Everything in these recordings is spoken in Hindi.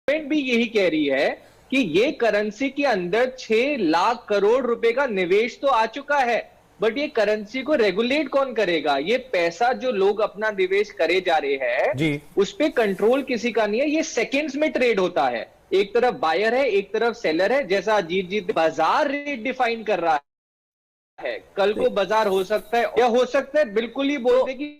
गवर्नमेंट भी यही कह रही है कि ये करेंसी के अंदर 6 लाख करोड़ रुपए का निवेश तो आ चुका है, बट ये करेंसी को रेगुलेट कौन करेगा? ये पैसा जो लोग अपना निवेश करे जा रहे हैं उस पे कंट्रोल किसी का नहीं है। ये सेकंड्स में ट्रेड होता है, एक तरफ बायर है एक तरफ सेलर है। जैसा अजीत जी बाजार रेट डिफाइन कर रहा है, कल को बाजार हो सकता है या हो सकता है बिल्कुल ही बोल दे कि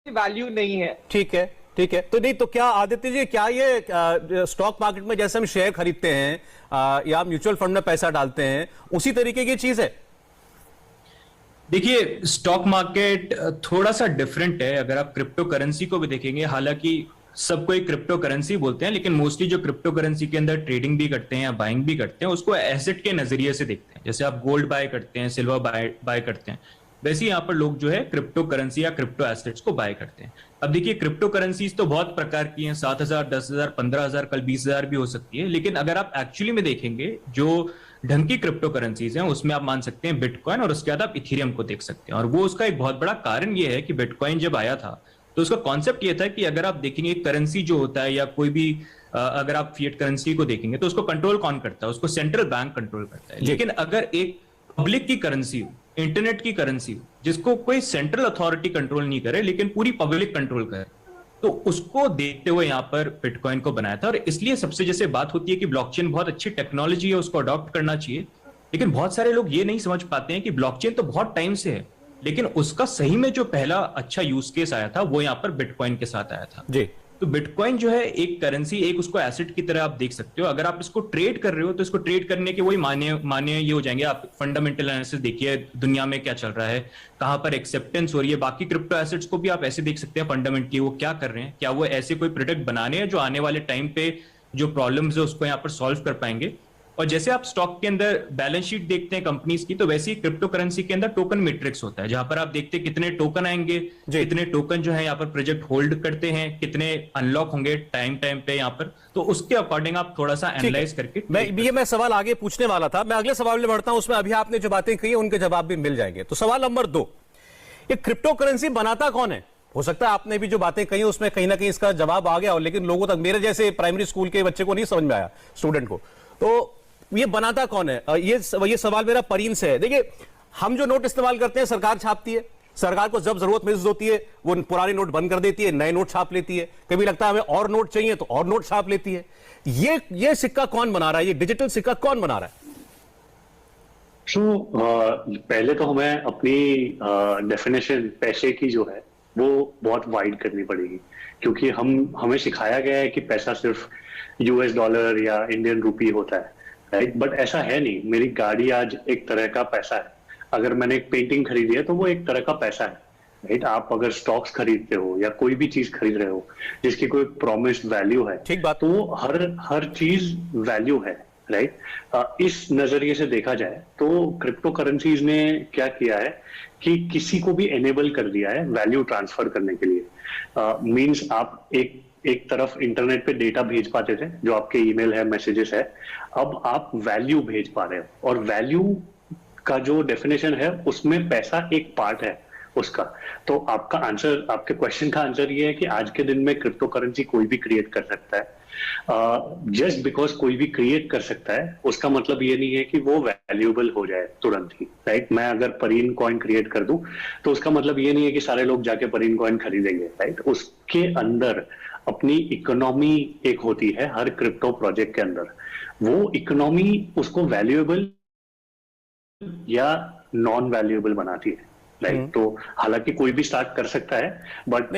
वैल्यू नहीं है। ठीक है, ठीक है। तो नहीं तो क्या आदित्य जी, क्या ये स्टॉक मार्केट में जैसे हम शेयर खरीदते हैं या म्यूचुअल फंड में पैसा डालते हैं उसी तरीके की चीज है? देखिए, स्टॉक मार्केट थोड़ा सा डिफरेंट है। अगर आप क्रिप्टो करेंसी को भी देखेंगे, हालांकि सबको एक क्रिप्टो करेंसी बोलते हैं, लेकिन मोस्टली जो क्रिप्टो करेंसी के अंदर ट्रेडिंग भी करते हैं या बाइंग भी करते हैं उसको एसेट के नजरिए से देखते हैं। जैसे आप गोल्ड बाय करते हैं, सिल्वर बाय करते हैं, वैसे ही यहाँ पर लोग जो है क्रिप्टो करेंसी या क्रिप्टो एसेट्स को बाय करते हैं। अब देखिए, क्रिप्टो करेंसीज तो बहुत प्रकार की हैं, 7,000, 10,000, 15,000, कल 20,000 भी हो सकती है। लेकिन अगर आप एक्चुअली में देखेंगे जो ढंग की क्रिप्टो करेंसीज हैं उसमें आप मान सकते हैं बिटकॉइन, और उसके बाद आप इथेरियम को देख सकते हैं। और वो उसका एक बहुत बड़ा कारण ये है कि बिटकॉइन जब आया था तो उसका कॉन्सेप्ट ये था कि अगर आप देखेंगे करेंसी जो होता है या कोई भी अगर आप फिएट करेंसी को देखेंगे तो उसको कंट्रोल कौन करता है? उसको सेंट्रल बैंक कंट्रोल करता है। लेकिन अगर एक पब्लिक की करेंसी हो, इंटरनेट की करेंसी हो, जिसको कोई सेंट्रल अथॉरिटी कंट्रोल नहीं करे लेकिन पूरी पब्लिक कंट्रोल करे, तो उसको देखते हुए यहां पर बिटकॉइन को बनाया था। और इसलिए सबसे जैसे बात होती है कि ब्लॉकचेन बहुत अच्छी टेक्नोलॉजी है, उसको अडॉप्ट करना चाहिए, लेकिन बहुत सारे लोग ये नहीं समझ पाते हैं कि ब्लॉकचेन तो बहुत टाइम से है, लेकिन उसका सही में जो पहला अच्छा यूज केस आया था वो यहां पर बिटकॉइन के साथ आया था जी। तो बिटकॉइन जो है एक करेंसी, एक उसको एसेट की तरह आप देख सकते हो। अगर आप इसको ट्रेड कर रहे हो तो इसको ट्रेड करने के वही मान्य ये हो जाएंगे। आप फंडामेंटल एनालिसिस देखिए, दुनिया में क्या चल रहा है, कहां पर एक्सेप्टेंस हो रही है। बाकी क्रिप्टो एसेट्स को भी आप ऐसे देख सकते हैं फंडामेंटली वो क्या कर रहे हैं, क्या वो ऐसे कोई प्रोडक्ट बनाने हैं जो आने वाले टाइम पे जो प्रॉब्लम्स है उसको यहाँ पर सॉल्व कर पाएंगे। और जैसे आप स्टॉक के अंदर बैलेंस शीट देखते हैं कंपनीज की, तो वैसे ही क्रिप्टो करेंसी के अंदर टोकन मैट्रिक्स होता है, जहां पर आप देखते हैं कितने टोकन आएंगे, कितने टोकन जो है यहाँ पर प्रोजेक्ट होल्ड करते हैं, कितने अनलॉक होंगे टाइम पे यहाँ पर। तो उसके अकॉर्डिंग आप थोड़ा सा एनालाइज करके मैं सवाल आगे पूछने वाला था। मैं अगले सवाल में बढ़ता हूं, उसमें अभी आपने जो बातें कही उनके जवाब भी मिल जाएंगे। तो सवाल नंबर 2, ये क्रिप्टो करेंसी बनाता कौन है? हो सकता है आपने भी जो बातें कही उसमें कहीं ना कहीं इसका जवाब आ गया हो, लेकिन लोगों तक, मेरे जैसे प्राइमरी स्कूल के बच्चे को नहीं समझ में आया, स्टूडेंट को। तो ये बनाता कौन है? ये सवाल मेरा परीन से है। देखिए, हम जो नोट इस्तेमाल करते हैं सरकार छापती है, सरकार को जब जरूरत महसूस होती है वो पुराने नोट बंद कर देती है, नए नोट छाप लेती है। कभी लगता है हमें और नोट चाहिए तो और नोट छाप लेती है। ये सिक्का कौन बना रहा है? ये डिजिटल सिक्का कौन बना रहा है? पहले तो हमें अपनी डेफिनेशन पैसे की जो है वो बहुत वाइड करनी पड़ेगी, क्योंकि हमें सिखाया गया है कि पैसा सिर्फ यूएस डॉलर या इंडियन रूपी होता है, राइट? बट ऐसा है नहीं। मेरी गाड़ी आज एक तरह का पैसा है, अगर मैंने एक पेंटिंग खरीदी है तो वो एक तरह का पैसा है, राइट? आप अगर स्टॉक्स खरीदते हो या कोई भी चीज खरीद रहे हो जिसकी कोई प्रॉमिस्ड वैल्यू है, ठीक बात, तो हर चीज वैल्यू है, राइट? इस नजरिए से देखा जाए तो क्रिप्टो करेंसीज ने क्या किया है कि किसी को भी एनेबल कर दिया है वैल्यू ट्रांसफर करने के लिए। मींस आप एक तरफ इंटरनेट पे डेटा भेज पाते थे जो आपके ईमेल है, मैसेजेस है, अब आप वैल्यू भेज पा रहे हो। और वैल्यू का जो डेफिनेशन है उसमें पैसा एक पार्ट है उसका। तो आपके क्वेश्चन का आंसर ये है कि आज के दिन में क्रिप्टो करेंसी कोई भी क्रिएट कर सकता है। जस्ट बिकॉज कोई भी क्रिएट कर सकता है उसका मतलब ये नहीं है कि वो वैल्यूएबल हो जाए तुरंत ही, राइट? मैं अगर परीन कॉइन क्रिएट कर दूं तो उसका मतलब ये नहीं है कि सारे लोग जाके परीन कॉइन खरीदेंगे, राइट? उसके अंदर अपनी इकोनॉमी एक होती है हर क्रिप्टो प्रोजेक्ट के अंदर। वो इकोनॉमी उसको वैल्यूएबल या नॉन वैल्यूएबल बनाती है, राइट? तो हालांकि कोई भी स्टार्ट कर सकता है, बट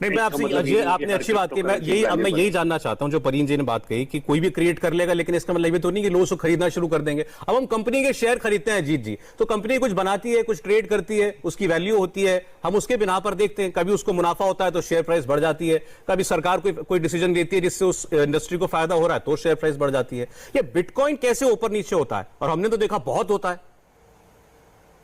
नहीं, मैं आपसे ये आपने अच्छी बात की, मैं यही जानना चाहता हूं जो परीन जी ने बात कही कि कोई भी क्रिएट कर लेगा, लेकिन इसका मतलब ये तो नहीं कि लोग उसको खरीदना शुरू कर देंगे। अब हम कंपनी के शेयर खरीदते हैं अजीत जी, तो कंपनी कुछ बनाती है, कुछ ट्रेड करती है, उसकी वैल्यू होती है, हम उसके बिना पर देखते हैं। कभी उसको मुनाफा होता है तो शेयर प्राइस बढ़ जाती है, कभी सरकार कोई डिसीजन लेती है जिससे उस इंडस्ट्री को फायदा हो रहा है तो शेयर प्राइस बढ़ जाती है। ये बिटकॉइन कैसे ऊपर नीचे होता है? और हमने तो देखा बहुत होता है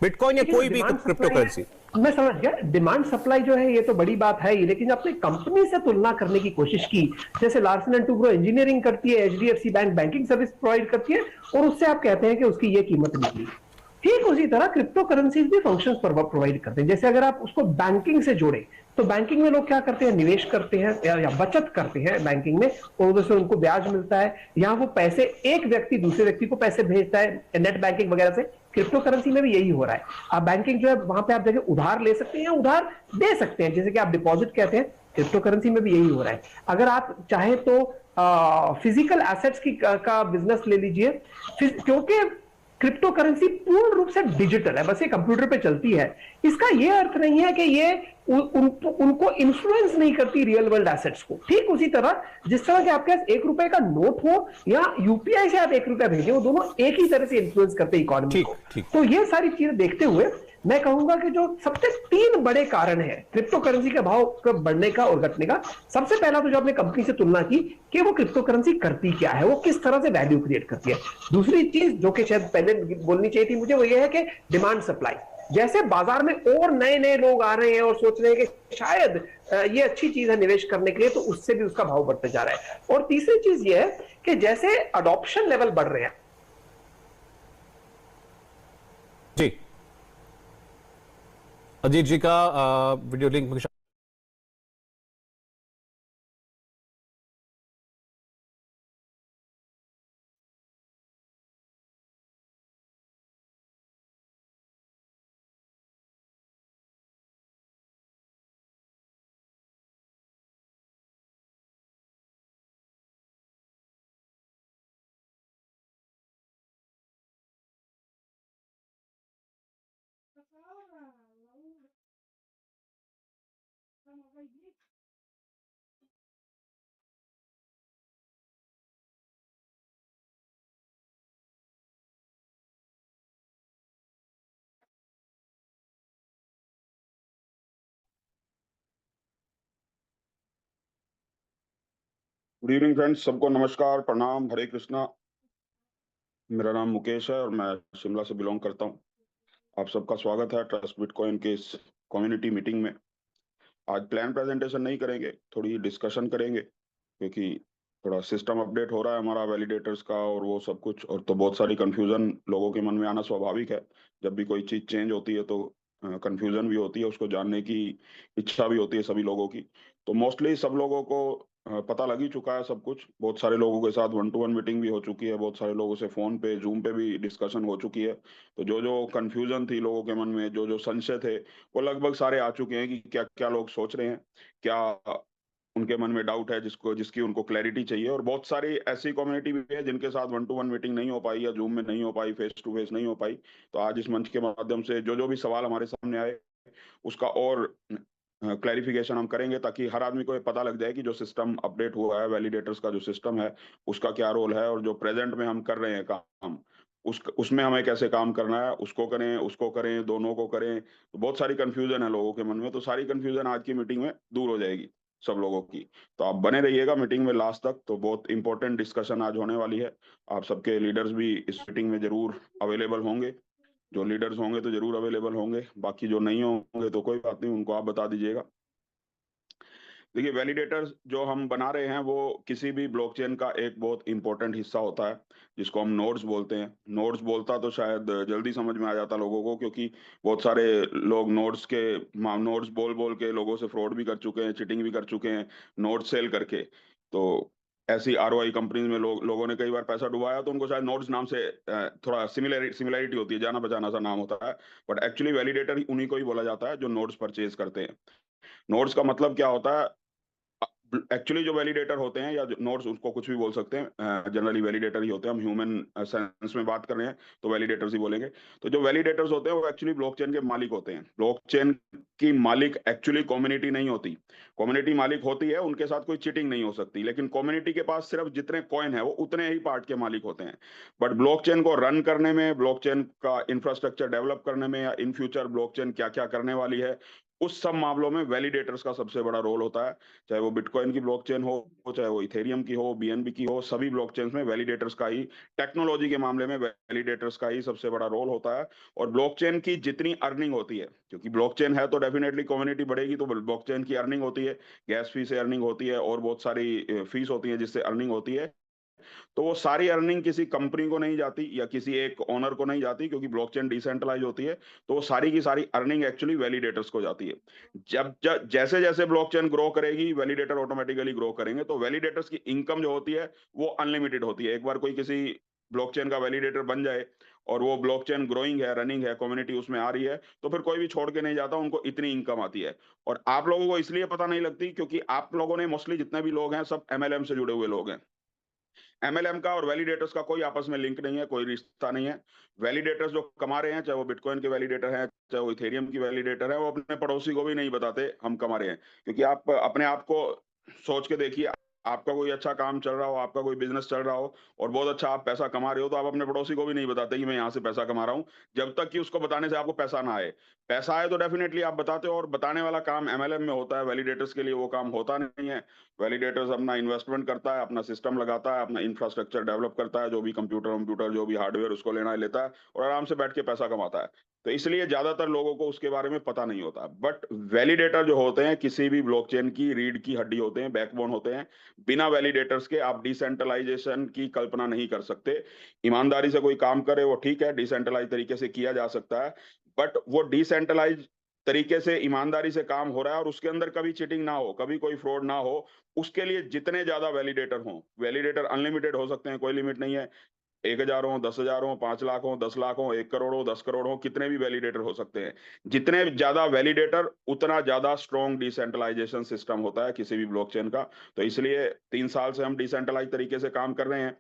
बिटकॉइन या कोई भी क्रिप्टो करेंसी। मैं समझ गया, डिमांड सप्लाई जो है ये तो बड़ी बात है ही, लेकिन आपने कंपनी से तुलना करने की कोशिश की, जैसे लार्सन एंड टुब्रो इंजीनियरिंग करती है, HDFC bank banking service provide करती है, और उससे आप कहते हैं कि उसकी ये कीमत निकली। ठीक ठीक उसी तरह क्रिप्टो करेंसीज भी फंक्शंस प्रोवाइड करते हैं। जैसे अगर आप उसको बैंकिंग से जोड़े तो बैंकिंग में लोग क्या करते हैं, निवेश करते हैं या बचत करते हैं बैंकिंग में, और उधर से उनको ब्याज मिलता है, या वो पैसे एक व्यक्ति दूसरे व्यक्ति को पैसे भेजता है नेट बैंकिंग वगैरह से। क्रिप्टो करेंसी में भी यही हो रहा है। आप बैंकिंग जो है वहां पे आप जगह उधार ले सकते हैं या उधार दे सकते हैं, जैसे कि आप डिपॉजिट कहते हैं, क्रिप्टो करेंसी में भी यही हो रहा है। अगर आप चाहे तो फिजिकल एसेट्स का बिजनेस ले लीजिए, क्योंकि क्रिप्टो करेंसी पूर्ण रूप से डिजिटल है, बस ये कंप्यूटर पे चलती है। इसका ये अर्थ नहीं है कि ये उनको इन्फ्लुएंस नहीं करती रियल वर्ल्ड एसेट्स को। ठीक उसी तरह जिस तरह के आपके पास 1 रुपए का नोट हो या यूपीआई से आप 1 रुपया भेजें, वो दोनों एक ही तरह से इन्फ्लुएंस करते हैं इकोनॉमी को। तो ये सारी चीजें देखते हुए मैं कहूंगा कि जो सबसे 3 बड़े कारण है क्रिप्टो करेंसी के भाव बढ़ने का और घटने का। सबसे पहला तो जो आपने कंपनी से तुलना की कि वो क्रिप्टो करेंसी करती क्या है, वो किस तरह से वैल्यू क्रिएट करती है। दूसरी चीज जो कि शायद पहले बोलनी चाहिए थी मुझे, वो ये है कि डिमांड सप्लाई। जैसे बाजार में और नए नए लोग आ रहे हैं और सोच रहे हैं कि शायद ये अच्छी चीज है निवेश करने के लिए, तो उससे भी उसका भाव बढ़ते जा रहा है। और तीसरी चीज ये है कि जैसे अडॉप्शन लेवल बढ़ रहे हैं। जी अजीत जी का video link good evening friends, सबको नमस्कार, प्रणाम, हरे कृष्णा। मेरा नाम मुकेश है और मैं शिमला से बिलोंग करता हूँ। आप सबका स्वागत है ट्रस्ट बिटकॉइन के इस कम्युनिटी मीटिंग में। आज प्लान प्रेजेंटेशन नहीं करेंगे, थोड़ी डिस्कशन करेंगे, क्योंकि थोड़ा सिस्टम अपडेट हो रहा है हमारा वैलिडेटर्स का और वो सब कुछ, और तो बहुत सारी कंफ्यूजन लोगों के मन में आना स्वाभाविक है। जब भी कोई चीज़ चेंज होती है तो कंफ्यूजन भी होती है, उसको जानने की इच्छा भी होती है सभी लोगों की। तो मोस्टली सब लोगों को पता लग ही चुका है सब कुछ। बहुत सारे लोगों के साथ 1-to-1 मीटिंग भी हो चुकी है, बहुत सारे लोगों से फोन पे, जूम पे भी डिस्कशन हो चुकी है। तो जो जो कंफ्यूजन थी लोगों के मन में, जो जो संशय थे, वो लगभग सारे आ चुके हैं कि क्या क्या लोग सोच रहे हैं, क्या उनके मन में डाउट है जिसकी उनको क्लैरिटी चाहिए। और बहुत सारी ऐसी कम्युनिटी भी है जिनके साथ 1-to-1 मीटिंग नहीं हो पाई या जूम में नहीं हो पाई, फेस टू फेस नहीं हो पाई। तो आज इस मंच के माध्यम से जो जो भी सवाल हमारे सामने आए उसका और क्लैरिफिकेशन हम करेंगे, ताकि हर आदमी को ये पता लग जाए कि जो सिस्टम अपडेट हुआ है, वैलिडेटर्स का जो सिस्टम है, उसका क्या रोल है, और जो प्रेजेंट में हम कर रहे हैं काम, उसमें हमें कैसे काम करना है, उसको करें, दोनों को करें। तो बहुत सारी कंफ्यूजन है लोगों के मन में, तो सारी कंफ्यूजन आज की मीटिंग में दूर हो जाएगी सब लोगों की। तो आप बने रहिएगा मीटिंग में लास्ट तक, तो बहुत इंपॉर्टेंट डिस्कशन आज होने वाली है। आप सबके लीडर्स भी इस मीटिंग में जरूर अवेलेबल होंगे। जो लीडर्स होंगे तो जरूर अवेलेबल होंगे, बाकी जो नहीं होंगे तो कोई बात नहीं, उनको आप बता दीजिएगा। देखिए, वैलिडेटर्स जो हम बना रहे हैं वो किसी भी ब्लॉकचेन का एक बहुत इंपॉर्टेंट हिस्सा होता है, जिसको हम नोड्स बोलते हैं। नोड्स बोलता तो शायद जल्दी समझ में आ जाता लोगों को, क्योंकि बहुत सारे लोग नोड्स बोल बोल के लोगों से फ्रॉड भी कर चुके हैं, चीटिंग भी कर चुके हैं नोड्स सेल करके। तो ऐसी आरओआई कंपनीज में लोगों ने कई बार पैसा डुबाया, तो उनको शायद नोड्स नाम से थोड़ा सिमिलैरिटी होती है, जाना पहचाना सा नाम होता है। बट एक्चुअली वैलिडेटर उन्हीं को ही बोला जाता है जो नोड्स परचेज करते हैं। नोड्स का मतलब क्या होता है? एक्चुअली जो वैलिडेटर होते हैं, या नोड्स, उसको कुछ भी बोल सकते हैं, जनरली वैलिडेटर ही होते हैं। हम ह्यूमन सेंस में बात कर रहे हैं तो वैलिडेटर्स ही बोलेंगे। तो जो वैलिडेटर्स होते हैं वो एक्चुअली ब्लॉकचेन के मालिक होते हैं। ब्लॉकचेन की मालिक एक्चुअली कम्युनिटी नहीं होती। कम्युनिटी मालिक होती है, उनके साथ कोई चीटिंग नहीं हो सकती, लेकिन कम्युनिटी के पास सिर्फ जितने कॉइन है वो उतने ही पार्ट के मालिक होते हैं। बट ब्लॉकचेन को रन करने में, ब्लॉकचेन का इंफ्रास्ट्रक्चर डेवलप करने में, या इन फ्यूचर ब्लॉकचेन क्या क्या करने वाली है, उस सब मामलों में वैलिडेटर्स का सबसे बड़ा रोल होता है। चाहे वो बिटकॉइन की ब्लॉकचेन हो, चाहे वो इथेरियम की हो, बीएनबी की हो, सभी ब्लॉकचेन्स में वैलिडेटर्स का ही, टेक्नोलॉजी के मामले में वैलिडेटर्स का ही सबसे बड़ा रोल होता है। और ब्लॉकचेन की जितनी अर्निंग होती है, क्योंकि ब्लॉकचेन है तो डेफिनेटली कम्युनिटी बढ़ेगी, तो ब्लॉकचेन की अर्निंग होती है, गैस फी से अर्निंग होती है, और बहुत सारी फीस होती है जिससे अर्निंग होती है। तो वो सारी अर्निंग किसी कंपनी को नहीं जाती या किसी एक ओनर को नहीं जाती, क्योंकि ब्लॉकचेन डिसेंट्रलाइज होती है। तो वो सारी की सारी अर्निंग एक्चुअली वैलिडेटर्स को जाती है। जब जैसे जैसे ब्लॉकचेन ग्रो करेगी, वैलिडेटर ऑटोमेटिकली ग्रो करेंगे, तो वैलिडेटर्स की इनकम जो होती है वो अनलिमिटेड होती है। एक बार कोई किसी ब्लॉकचेन का वैलिडेटर बन जाए और वो ब्लॉकचेन ग्रोइंग है, रनिंग है, कम्युनिटी उसमें आ रही है, तो फिर कोई भी छोड़ के नहीं जाता, उनको इतनी इनकम आती है। और आप लोगों को इसलिए पता नहीं लगती क्योंकि आप लोगों ने मोस्टली जितने भी लोग हैं सब एमएलएम से जुड़े हुए लोग हैं। एमएलएम का और वैलिडेटर्स का कोई आपस में लिंक नहीं है, कोई रिश्ता नहीं है। वैलिडेटर्स जो कमा रहे हैं, चाहे वो बिटकॉइन के वैलिडेटर हैं, चाहे वो इथेरियम की वैलिडेटर है, वो अपने पड़ोसी को भी नहीं बताते हम कमा रहे हैं। क्योंकि आप अपने आप को सोच के देखिए, आपका कोई अच्छा काम चल रहा हो, आपका कोई बिजनेस चल रहा हो और बहुत अच्छा आप पैसा कमा रहे हो, तो आप अपने पड़ोसी को भी नहीं बताते कि मैं यहाँ से पैसा कमा रहा हूँ, जब तक कि उसको बताने से आपको पैसा ना आए। पैसा आए तो डेफिनेटली आप बताते हो, और बताने वाला काम एमएलएम में होता है, वैलिडेटर्स के लिए वो काम होता नहीं है। वैलिडेटर्स अपना इन्वेस्टमेंट करता है, अपना सिस्टम लगाता है, अपना इंफ्रास्ट्रक्चर डेवलप करता है, जो भी कंप्यूटर जो भी हार्डवेयर उसको लेना है लेता है और आराम से बैठ के पैसा कमाता है। तो इसलिए ज्यादातर लोगों को उसके बारे में पता नहीं होता। बट वैलिडेटर जो होते हैं किसी भी ब्लॉकचेन की रीढ़ की हड्डी होते हैं, बैकबोन होते हैं। बिना वैलिडेटर्स के आप डिसेंट्रलाइजेशन की कल्पना नहीं कर सकते। ईमानदारी से कोई काम करे वो ठीक है, डिसेंट्रलाइज तरीके से किया जा सकता है, बट वो डिसेंट्रलाइज तरीके से ईमानदारी से काम हो रहा है और उसके अंदर कभी चीटिंग ना हो, कभी कोई फ्रॉड ना हो, उसके लिए जितने ज्यादा वैलिडेटर हों, वैलिडेटर अनलिमिटेड हो सकते हैं, कोई लिमिट नहीं है। 1000 हो, 10,000 हो, 5 लाख हो, 10 लाख हो, 1 करोड़ हो, 10 करोड़ हो, कितने भी वैलिडेटर हो सकते हैं। जितने ज्यादा वैलिडेटर उतना ज्यादा स्ट्रॉन्ग डिसेंट्रलाइजेशन सिस्टम होता है किसी भी ब्लॉकचेन का। तो इसलिए 3 साल से हम डिसेंट्रलाइज तरीके से काम कर रहे हैं।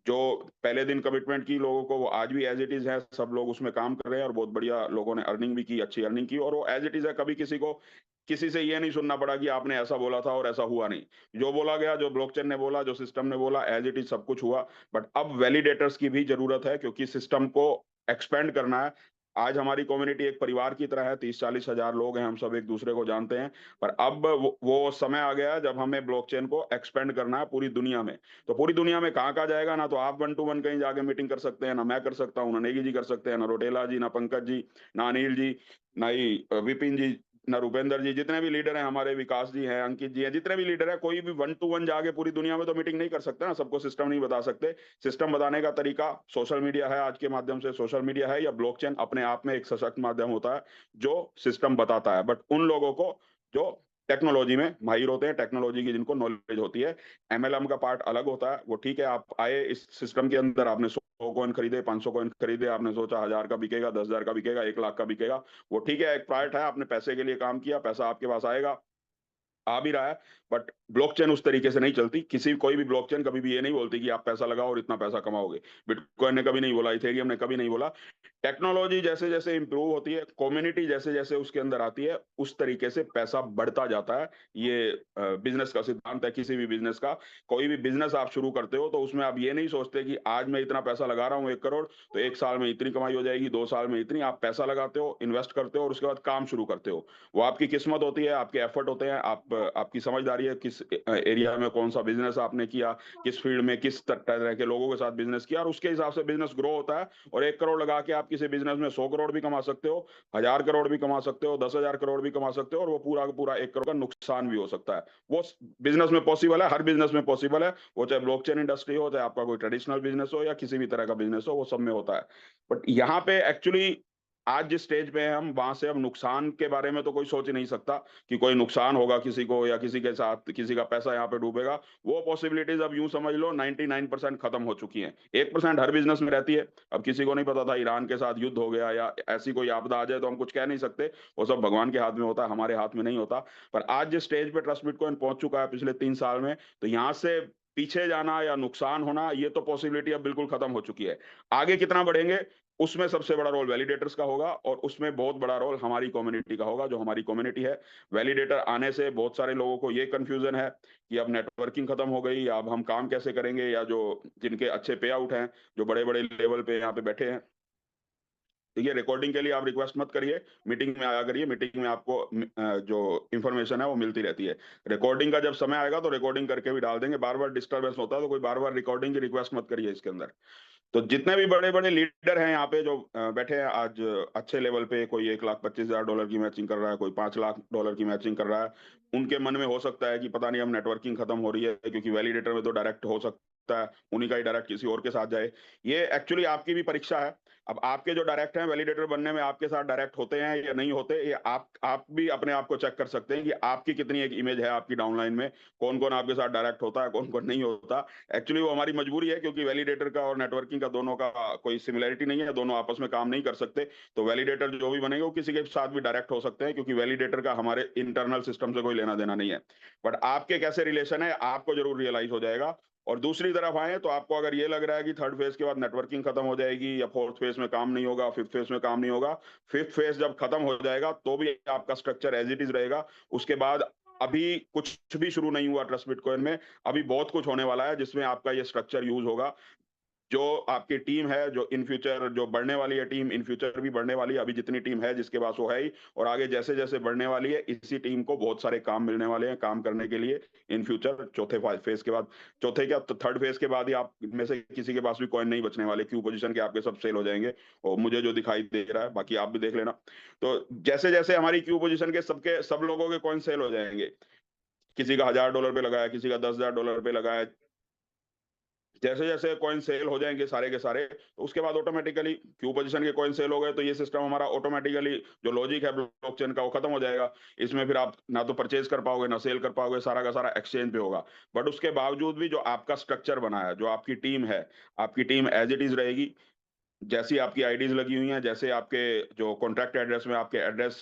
जो पहले दिन कमिटमेंट की लोगों को, वो आज भी एज इट इज है, सब लोग उसमें काम कर रहे हैं और बहुत बढ़िया लोगों ने अर्निंग भी की, अच्छी अर्निंग की, और वो एज इट इज है। कभी किसी को किसी से ये नहीं सुनना पड़ा कि आपने ऐसा बोला था और ऐसा हुआ नहीं। जो बोला गया, जो ब्लॉकचेन ने बोला, जो सिस्टम ने बोला, एज इट इज सब कुछ हुआ। बट अब वैलिडेटर्स की भी जरूरत है क्योंकि सिस्टम को एक्सपेंड करना है। आज हमारी कम्युनिटी एक परिवार की तरह है, 30-40 हजार लोग हैं, हम सब एक दूसरे को जानते हैं। पर अब वो समय आ गया है जब हमें ब्लॉकचेन को एक्सपेंड करना है पूरी दुनिया में। तो पूरी दुनिया में कहाँ जाएगा, ना तो आप 1 टू 1 कहीं जाके मीटिंग कर सकते हैं, ना मैं कर सकता हूँ, ना नेगी जी कर सकते हैं, ना रोटेला जी, ना पंकज जी, ना अनिल जी, ना ही विपिन जी, ना रुपेंद्र जी। जितने भी लीडर हैं हमारे, विकास जी हैं, अंकित जी हैं, जितने भी लीडर हैं, कोई भी 1 टू 1 जाके पूरी दुनिया में तो मीटिंग नहीं कर सकता ना, सबको सिस्टम नहीं बता सकते। सिस्टम बताने का तरीका सोशल मीडिया है, आज के माध्यम से सोशल मीडिया है, या ब्लॉकचेन अपने आप में एक सशक्त माध्यम होता है जो सिस्टम बताता है। बट उन लोगों को जो टेक्नोलॉजी में माहिर होते हैं, टेक्नोलॉजी की जिनको नॉलेज होती है। एमएलएम का पार्ट अलग होता है, वो ठीक है, आप आए इस सिस्टम के अंदर, आपने 100 कॉइन खरीदे, 500 कॉइन खरीदे, आपने सोचा 1000 का बिकेगा, 10,000 का बिकेगा, 1 लाख का बिकेगा, वो ठीक है, एक पार्ट है, आपने पैसे के लिए काम किया, पैसा आपके पास आएगा, आ भी रहा है। बट ब्लॉकचेन उस तरीके से नहीं चलती। कोई भी ब्लॉकचेन कभी भी ये नहीं बोलती कि आप पैसा लगाओ और इतना पैसा कमाओगे। बिटकॉइन ने कभी नहीं बोला, इथेरियम ने कभी नहीं बोला। टेक्नोलॉजी जैसे जैसे इंप्रूव होती है, कम्युनिटी जैसे जैसे उसके अंदर आती है, उस तरीके से पैसा बढ़ता जाता है। ये बिजनेस का सिद्धांत है, किसी भी बिजनेस का। कोई भी बिजनेस आप शुरू करते हो तो उसमें आप ये नहीं सोचते कि आज मैं इतना पैसा लगा रहा हूँ, 1 करोड़, तो 1 साल में इतनी कमाई हो जाएगी, 2 साल में इतनी। आप पैसा लगाते हो, इन्वेस्ट करते हो और उसके बाद काम शुरू करते हो। वो आपकी किस्मत होती है, आपके एफर्ट होते हैं, आपकी समझदारी है, किस एरिया में कौन सा बिजनेस आपने किया, किस फील्ड में किस तरह के लोगों के साथ बिजनेस किया, और उसके हिसाब से बिजनेस ग्रो होता है। और 1 करोड़ लगा के आप किसी बिजनेस में 100 करोड़ भी कमा सकते हो, 1000 करोड़ भी कमा सकते हो, 10,000 करोड़ भी कमा सकते हो, और वो पूरा का पूरा 1 करोड़ का नुकसान भी हो सकता है। वो बिजनेस में पॉसिबल है, हर बिजनेस में पॉसिबल है। वो चाहे ब्लॉकचेन इंडस्ट्री हो, चाहे आपका कोई ट्रेडिशनल बिजनेस हो, या किसी भी तरह का बिजनेस हो, वो सब में होता है। बट यहाँ पे एक्चुअली आज जिस स्टेज पे हैं हम, वहां से अब नुकसान के बारे में तो कोई सोच ही नहीं सकता कि कोई नुकसान होगा किसी को, या किसी के साथ किसी का पैसा यहाँ पे डूबेगा। वो पॉसिबिलिटीज अब यूं समझ लो 99% खत्म हो चुकी हैं। 1% हर बिजनेस में रहती है। अब किसी को नहीं पता था ईरान के साथ युद्ध हो गया या ऐसी कोई आपदा आ जाए तो हम कुछ कह नहीं सकते, वो सब भगवान के हाथ में होता है, हमारे हाथ में नहीं होता। पर आज जिस स्टेज पे ट्रस्ट बिटकॉइन पहुंच चुका है पिछले 3 साल में, तो यहाँ से पीछे जाना या नुकसान होना, ये तो पॉसिबिलिटी अब बिल्कुल खत्म हो चुकी है। आगे कितना बढ़ेंगे, उसमें सबसे बड़ा रोल वैलिडेटर्स का होगा, और उसमें बहुत बड़ा रोल हमारी कम्युनिटी का होगा। जो हमारी कम्युनिटी है, वैलिडेटर आने से बहुत सारे लोगों को ये कंफ्यूजन है कि अब नेटवर्किंग खत्म हो गई, या अब हम काम कैसे करेंगे, या जो जिनके अच्छे पे आउट हैं, जो बड़े बड़े लेवल पे यहाँ पे बैठे हैं। ठीक है, रिकॉर्डिंग के लिए आप रिक्वेस्ट मत करिए, मीटिंग में आया करिए। मीटिंग में आपको जो इन्फॉर्मेशन है वो मिलती रहती है। रिकॉर्डिंग का जब समय आएगा तो रिकॉर्डिंग करके भी डाल देंगे। बार बार डिस्टर्बेंस होता है तो कोई बार बार रिकॉर्डिंग की रिक्वेस्ट मत करिए इसके अंदर। तो जितने भी बड़े बड़े लीडर हैं यहाँ पे जो बैठे हैं आज अच्छे लेवल पे, कोई $1,25,000 की मैचिंग कर रहा है, कोई $5 लाख की मैचिंग कर रहा है, उनके मन में हो सकता है कि पता नहीं अब नेटवर्किंग खत्म हो रही है, क्योंकि वैलिडेटर में तो डायरेक्ट हो सकता सकता है, उन्हीं का ही डायरेक्ट किसी और के साथ जाए। ये एक्चुअली आपकी भी परीक्षा है। अब आपके जो डायरेक्ट हैं वैलिडेटर बनने में आपके साथ डायरेक्ट होते हैं या नहीं होते, ये आप भी अपने आप को चेक कर सकते हैं कि आपकी कितनी एक इमेज है आपकी डाउनलाइन में, कौन-कौन आपके साथ डायरेक्ट होता है, कौन-कौन नहीं होता। एक्चुअली वो हमारी मजबूरी है, क्योंकि वैलिडेटर का और नेटवर्किंग का दोनों का कोई सिमिलैरिटी नहीं है, दोनों आपस में काम नहीं कर सकते। तो वैलिडेटर जो भी बनेंगे वो किसी के साथ भी डायरेक्ट हो सकते हैं, क्योंकि वैलिडेटर का हमारे इंटरनल सिस्टम से कोई लेना-देना नहीं है। बट आपके कैसे रिलेशन है आपको ज़रूर रियलाइज़ हो जाएगा। और दूसरी तरफ आएँ तो आपको अगर ये लग रहा है कि थर्ड फेज़ के बाद नेटवर्किंग खत्म हो जाएगी या फोर्थ फेज़ में काम नहीं होगा, फिफ्थ फेज़ में काम नहीं होगा, फिफ्थ फेज़ जब खत्म हो जाएगा तो भी आपका स्ट्रक्चर एज़ इट इज़ रहेगा। उसके बाद अभी कुछ भी शुरू नहीं हुआ ट्रस्ट बिटकॉइन में, अभी बहुत कुछ होने वाला है जिसमें आपका ये स्ट्रक्चर यूज़ होगा। जो आपकी टीम है, जो इन फ्यूचर जो बढ़ने वाली है टीम, इन फ्यूचर भी बढ़ने वाली है। अभी जितनी टीम है जिसके पास वो है ही, और आगे जैसे-जैसे बढ़ने वाली है, इसी टीम को बहुत सारे काम मिलने वाले हैं, काम करने के लिए इन फ्यूचर चौथे फेज़ के बाद। चौथे क्या तो थर्ड फेज़ के बाद ही आप में से किसी के पास भी कॉइन नहीं बचने वाले, क्यू पोज़ीशन के आपके सब सेल हो जाएँगे और मुझे जो दिखाई दे रहा है, बाकी आप भी देख लेना। तो जैसे-जैसे हमारी क्यू पोज़ीशन के सब लोगों के कॉइन सेल हो जाएँगे, किसी का $1000 पे लगा है, किसी का $10,000 पे लगा है, जैसे-जैसे कॉइन सेल हो जाएँगे सारे के सारे, तो उसके बाद ऑटोमैटिकली क्यू पोज़ीशन के कॉइन सेल हो गए, तो ये सिस्टम हमारा ऑटोमैटिकली जो लॉजिक है ब्लॉकचेन का वो खत्म हो जाएगा। इसमें फिर आप ना तो परचेज़ कर पाओगे, ना सेल कर पाओगे, सारा का सारा एक्सचेंज पे होगा। बट उसके बावजूद भी जो आपका स्ट्रक्चर बना है, जो आपकी टीम है, आपकी टीम एज़ इट इज़ रहेगी। जैसी आपकी आईडीज़ लगी हुई हैं, जैसे आपके जो कॉन्ट्रैक्ट एड्रेस में आपके एड्रेस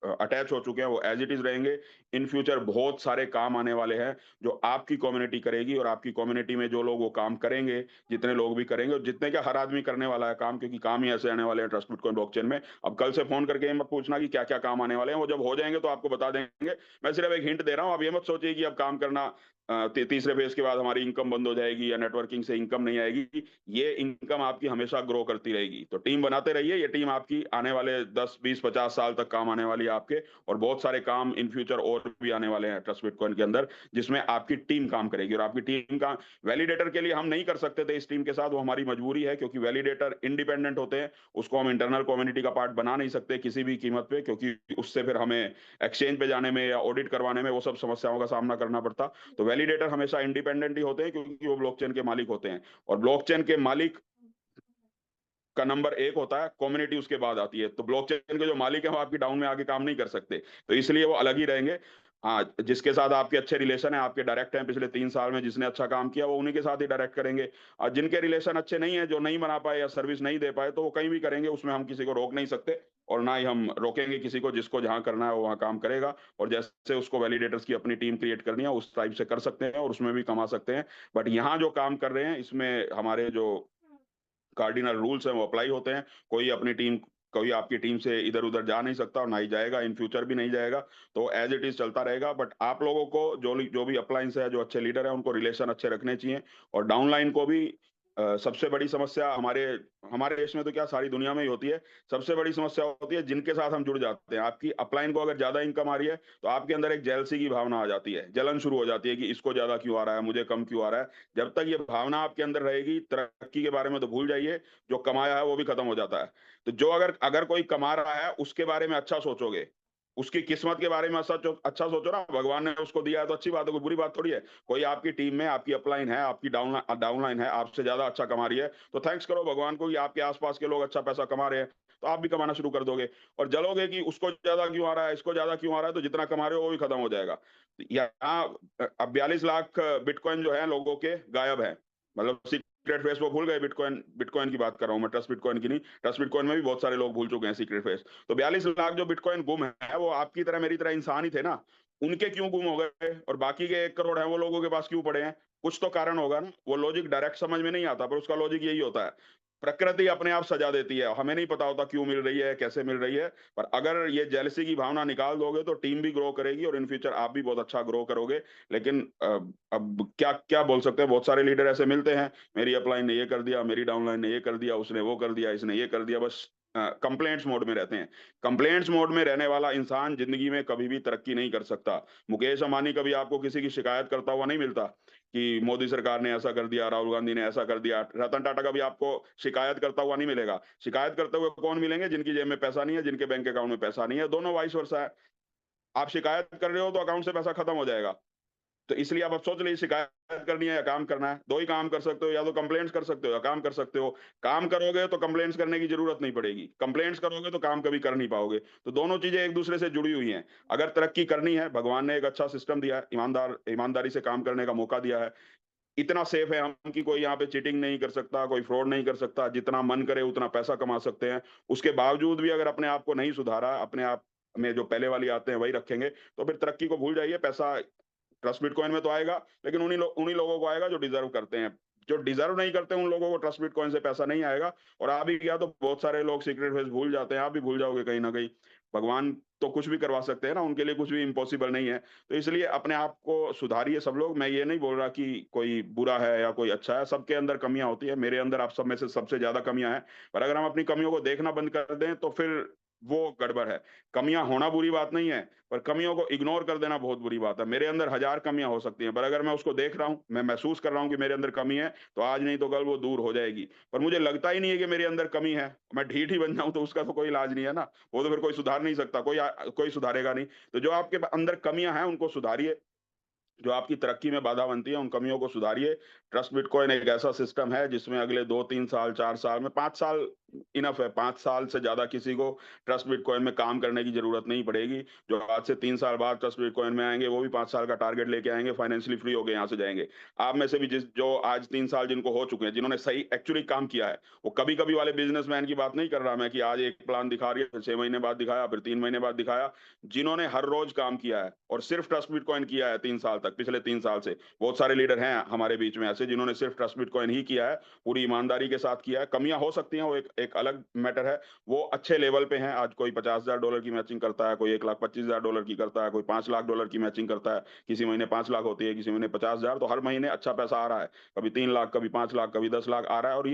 अटैच हो चुके हैं, वो एज़ इट इज़ रहेंगे। इन फ्यूचर बहुत सारे काम आने वाले हैं, जो आपकी कम्युनिटी करेगी, और आपकी कम्युनिटी में जो लोग वो काम करेंगे, जितने लोग भी करेंगे, और जितने क्या हर आदमी करने वाला है काम, क्योंकि काम ही ऐसे आने वाले हैं ट्रस्ट बिटकॉइन ब्लॉकचेन में। अब कल से फ़ोन करके ये मत पूछना कि क्या-क्या काम आने वाले हैं, वो जब हो जाएँगे तो आपको बता देंगे। मैं सिर्फ़ एक हिंट दे रहा हूँ, आप ये मत सोचिए कि अब काम करना तीसरे फेज़ के बाद हमारी इनकम बंद हो जाएगी या नेटवर्किंग से इनकम नहीं आएगी। ये इनकम आपकी हमेशा ग्रो करती रहेगी। तो टीम बनाते रहिए, ये टीम आपकी आने वाले 10, 20, 50 साल तक काम आने वाली है आपके, और बहुत सारे काम इन फ्यूचर और भी आने वाले हैं ट्रस्ट बिटकॉइन के अंदर, जिसमें आपकी टीम काम करेगी। और आपकी टीम का वैलिडेटर के लिए हम नहीं कर सकते थे इस टीम के साथ, वो हमारी मजबूरी है, क्योंकि वैलिडेटर इंडिपेंडेंट होते हैं। उसको हम इंटरनल कम्युनिटी का पार्ट बना नहीं सकते किसी भी कीमत पे, क्योंकि उससे फिर हमें एक्सचेंज पे जाने में या ऑडिट करवाने में वो सब समस्याओं का सामना करना पड़ता। तो वैलिडेटर हमेशा इंडिपेंडेंट ही होते हैं, क्योंकि वो ब्लॉकचेन के मालिक होते हैं, और ब्लॉकचेन के मालिक का नंबर 1 होता है, कम्युनिटी उसके बाद आती है। तो ब्लॉकचेन के जो मालिक हैं वो आपकी डाउन में आके काम नहीं कर सकते, तो इसलिए वो अलग ही रहेंगे। हाँ, जिसके साथ आपके अच्छे रिलेशन है, आपके डायरेक्ट हैं पिछले 3 साल में, जिसने अच्छा काम किया, वो उन्हीं के साथ ही डायरेक्ट करेंगे। और जिनके रिलेशन अच्छे नहीं है, जो नहीं बना पाए या सर्विस नहीं दे पाए, तो वो कहीं भी करेंगे, उसमें हम किसी को रोक नहीं सकते, और ना ही हम रोकेंगे किसी को। जिसको जहाँ करना है वो वहाँ काम करेगा, और जैसे उसको वैलिडेटर्स की अपनी टीम क्रिएट करनी है उस टाइप से कर सकते हैं, और उसमें भी कमा सकते हैं। बट यहाँ जो काम कर रहे हैं, इसमें हमारे जो कार्डिनल रूल्स हैं वो अप्लाई होते हैं। कोई आपकी टीम से इधर-उधर जा नहीं सकता, और ना ही जाएगा, इन फ्यूचर भी नहीं जाएगा। तो एज़ इट इज़ चलता रहेगा। बट आप लोगों को जो भी अपलाइंस है, जो अच्छे लीडर हैं, उनको रिलेशन अच्छे रखने चाहिए। और डाउनलाइन को भी सबसे बड़ी समस्या हमारे हमारे देश में तो क्या सारी दुनिया में ही होती है। सबसे बड़ी समस्या होती है जिनके साथ हम जुड़ जाते हैं। आपकी अपलाइन को अगर ज़्यादा इनकम आ रही है, तो आपके अंदर एक जेलसी की भावना आ जाती है। जलन शुरू हो जाती है कि इसको ज़्यादा क्यों आ रहा है, मुझे कम क्यों आ रहा है। जब तक ये भावना आपके अंदर रहेगी, तरक्की के बारे में तो भूल जाइए, जो कमाया है वो भी खत्म हो जाता है। तो जो अगर अगर कोई कमा रहा है, उसके बारे में अच्छा सोचोगे, उसकी किस्मत के बारे में अच्छा सोचो ना, भगवान ने उसको दिया है तो अच्छी बात है, कोई बुरी बात थोड़ी है। कोई आपकी टीम में आपकी अपलाइन है, आपकी डाउनलाइन है, आपसे ज़्यादा अच्छा कमा रही है, तो थैंक्स करो भगवान को कि आपके आस-पास के लोग अच्छा पैसा कमा रहे हैं, तो आप भी कमाना शुरू कर दोगे। और जलोगे कि उसको ज़्यादा क्यों आ रहा है, इसको ज़्यादा क्यों आ रहा है, तो जितना कमा रहे हो वो भी खत्म हो जाएगा। यहाँ अब 42 लाख बिटकॉइन जो है लोगों के गायब हैं। मतलब सीक्रेट फेस वो भूल गए, बिटकॉइन बिटकॉइन की बात कर रहा हूँ मैं, ट्रस्ट बिटकॉइन की नहीं। ट्रस्ट बिटकॉइन में भी बहुत सारे लोग भूल चुके हैं सीक्रेट फेस। तो 42 लाख जो बिटकॉइन गुम है, वो आपकी तरह मेरी तरह इंसान ही थे ना। उनके क्यों गुम हो गए, और बाकी के 1 करोड़ हैं वो लोगों के पास क्यों पड़े हैं? कुछ तो कारण होगा ना। वो लॉजिक डायरेक्ट समझ में नहीं आता, पर उसका लॉजिक यही होता है। प्रकृति अपने आप सजा देती है, हमें नहीं पता होता क्यों मिल रही है, कैसे मिल रही है। पर अगर ये जेलसी की भावना निकाल दोगे, तो टीम भी ग्रो करेगी, और इन फ्यूचर आप भी बहुत अच्छा ग्रो करोगे। लेकिन अब क्या क्या बोल सकते हैं, बहुत सारे लीडर ऐसे मिलते हैं, मेरी अपलाइन ने ये कर दिया, मेरी डाउनलाइन ने ये कर दिया, उसने वो कर दिया, इसने ये कर दिया, बस कंप्लेंट्स मोड में रहते हैं। कंप्लेंट्स मोड में रहने वाला इंसान जिंदगी में कभी भी तरक्की नहीं कर सकता। मुकेश अंबानी कभी आपको किसी की शिकायत करता हुआ नहीं मिलता कि मोदी सरकार ने ऐसा कर दिया, राहुल गांधी ने ऐसा कर दिया। रतन टाटा कभी आपको शिकायत करता हुआ नहीं मिलेगा। शिकायत करते हुए कौन मिलेंगे? जिनकी जेब में पैसा नहीं है, जिनके बैंक अकाउंट में पैसा नहीं है। दोनों वाइस वर्सा है। आप शिकायत कर रहे हो तो अकाउंट से पैसा खत्म हो जाएगा। तो इसलिए अब आप सोच लीजिए, शिकायत करनी है या काम करना है, दो ही काम कर सकते हो, या तो कंप्लेंट्स कर सकते हो या काम कर सकते हो। काम करोगे तो कंप्लेंट्स करने की जरूरत नहीं पड़ेगी, कंप्लेंट्स करोगे तो काम कभी कर नहीं पाओगे। तो दोनों चीजें एक दूसरे से जुड़ी हुई हैं। अगर तरक्की करनी है, भगवान ने एक अच्छा सिस्टम दिया है, ईमानदारी से काम करने का मौका दिया है, इतना सेफ है हम कि कोई यहाँ पे चीटिंग नहीं कर सकता, कोई फ्रॉड नहीं कर सकता, जितना मन करे उतना पैसा कमा सकते हैं। उसके बावजूद भी अगर अपने आप को नहीं सुधारा, अपने आप में जो पहले वाली आते हैं वही रखेंगे, तो फिर तरक्की को भूल जाइए। पैसा ट्रस्ट बिटकॉइन में तो आएगा, लेकिन उन्हीं लोगों को आएगा जो डिजर्व करते हैं। जो डिजर्व नहीं करते उन लोगों को ट्रस्ट बिटकॉइन से पैसा नहीं आएगा। और आ भी गया तो बहुत सारे लोग सीक्रेट फेस भूल जाते हैं, आप भी भूल जाओगे कहीं ना कहीं। भगवान तो कुछ भी करवा सकते हैं ना, उनके लिए कुछ भी इम्पॉसिबल नहीं है। तो इसलिए अपने आप को सुधारिए सब लोग। मैं ये नहीं बोल रहा कि कोई बुरा है या कोई अच्छा है, सबके अंदर कमियां होती है, मेरे अंदर आप सब में से सबसे ज्यादा कमियां हैं। पर अगर हम अपनी कमियों को देखना बंद कर दें तो फिर वो गड़बड़ है। कमियां होना बुरी बात नहीं है, पर कमियों को इग्नोर कर देना बहुत बुरी बात है। मेरे अंदर हजार कमियां हो सकती हैं, पर अगर मैं उसको देख रहा हूं, मैं महसूस कर रहा हूं कि मेरे अंदर कमी है, तो आज नहीं तो कल वो दूर हो जाएगी। पर मुझे लगता ही नहीं है कि मेरे अंदर कमी है, मैं ढीठ ही बन जाऊं, तो उसका तो कोई इलाज नहीं है ना। वो तो फिर कोई सुधार नहीं सकता, कोई सुधारेगा नहीं। तो जो आपके अंदर कमियां हैं उनको सुधारिए, जो आपकी तरक्की में बाधा बनती है उन कमियों को सुधारिए। ट्रस्ट बिटकॉइन एक ऐसा सिस्टम है जिसमें अगले 2-3 साल, 4 साल में, 5 साल इनफ है, 5 साल से ज्यादा किसी को ट्रस्ट बिटकॉइन में काम करने की जरूरत नहीं पड़ेगी। जो आज से 3 साल बाद ट्रस्ट बिटकॉइन में आएंगे वो भी 5 साल का टारगेट लेके आएंगे, फाइनेंशियली फ्री होके यहाँ से जाएंगे। आप में से भी जो आज 3 साल जिनको हो चुके हैं, जिन्होंने सही एक्चुअली काम किया है, वो कभी कभी वाले बिजनेसमैन की बात नहीं कर रहा मैं कि आज एक प्लान दिखा रही है, फिर 6 महीने बाद दिखाया, फिर 3 महीने बाद दिखाया। जिन्होंने हर रोज काम किया है और सिर्फ ट्रस्ट बिटकॉइन किया है 3 साल तक, पिछले 3 साल से बहुत सारे लीडर हैं हमारे बीच में ऐसे जिन्होंने सिर्फ ट्रस्ट बिटकॉइन ही किया है, पूरी ईमानदारी के साथ किया है। कमियां हो सकती हैं, वो एक अलग मैटर है। वो अच्छे लेवल पे हैं। आज कोई $50,000 की मैचिंग करता है, कोई $1,25,000 की करता है, कोई $5 लाख की मैचिंग करता है। किसी महीने 5 लाख होती है, किसी महीने 50,000। तो हर महीने अच्छा पैसा आ रहा है, कभी 3 लाख, कभी 5 लाख, कभी 10 लाख आ रहा है। और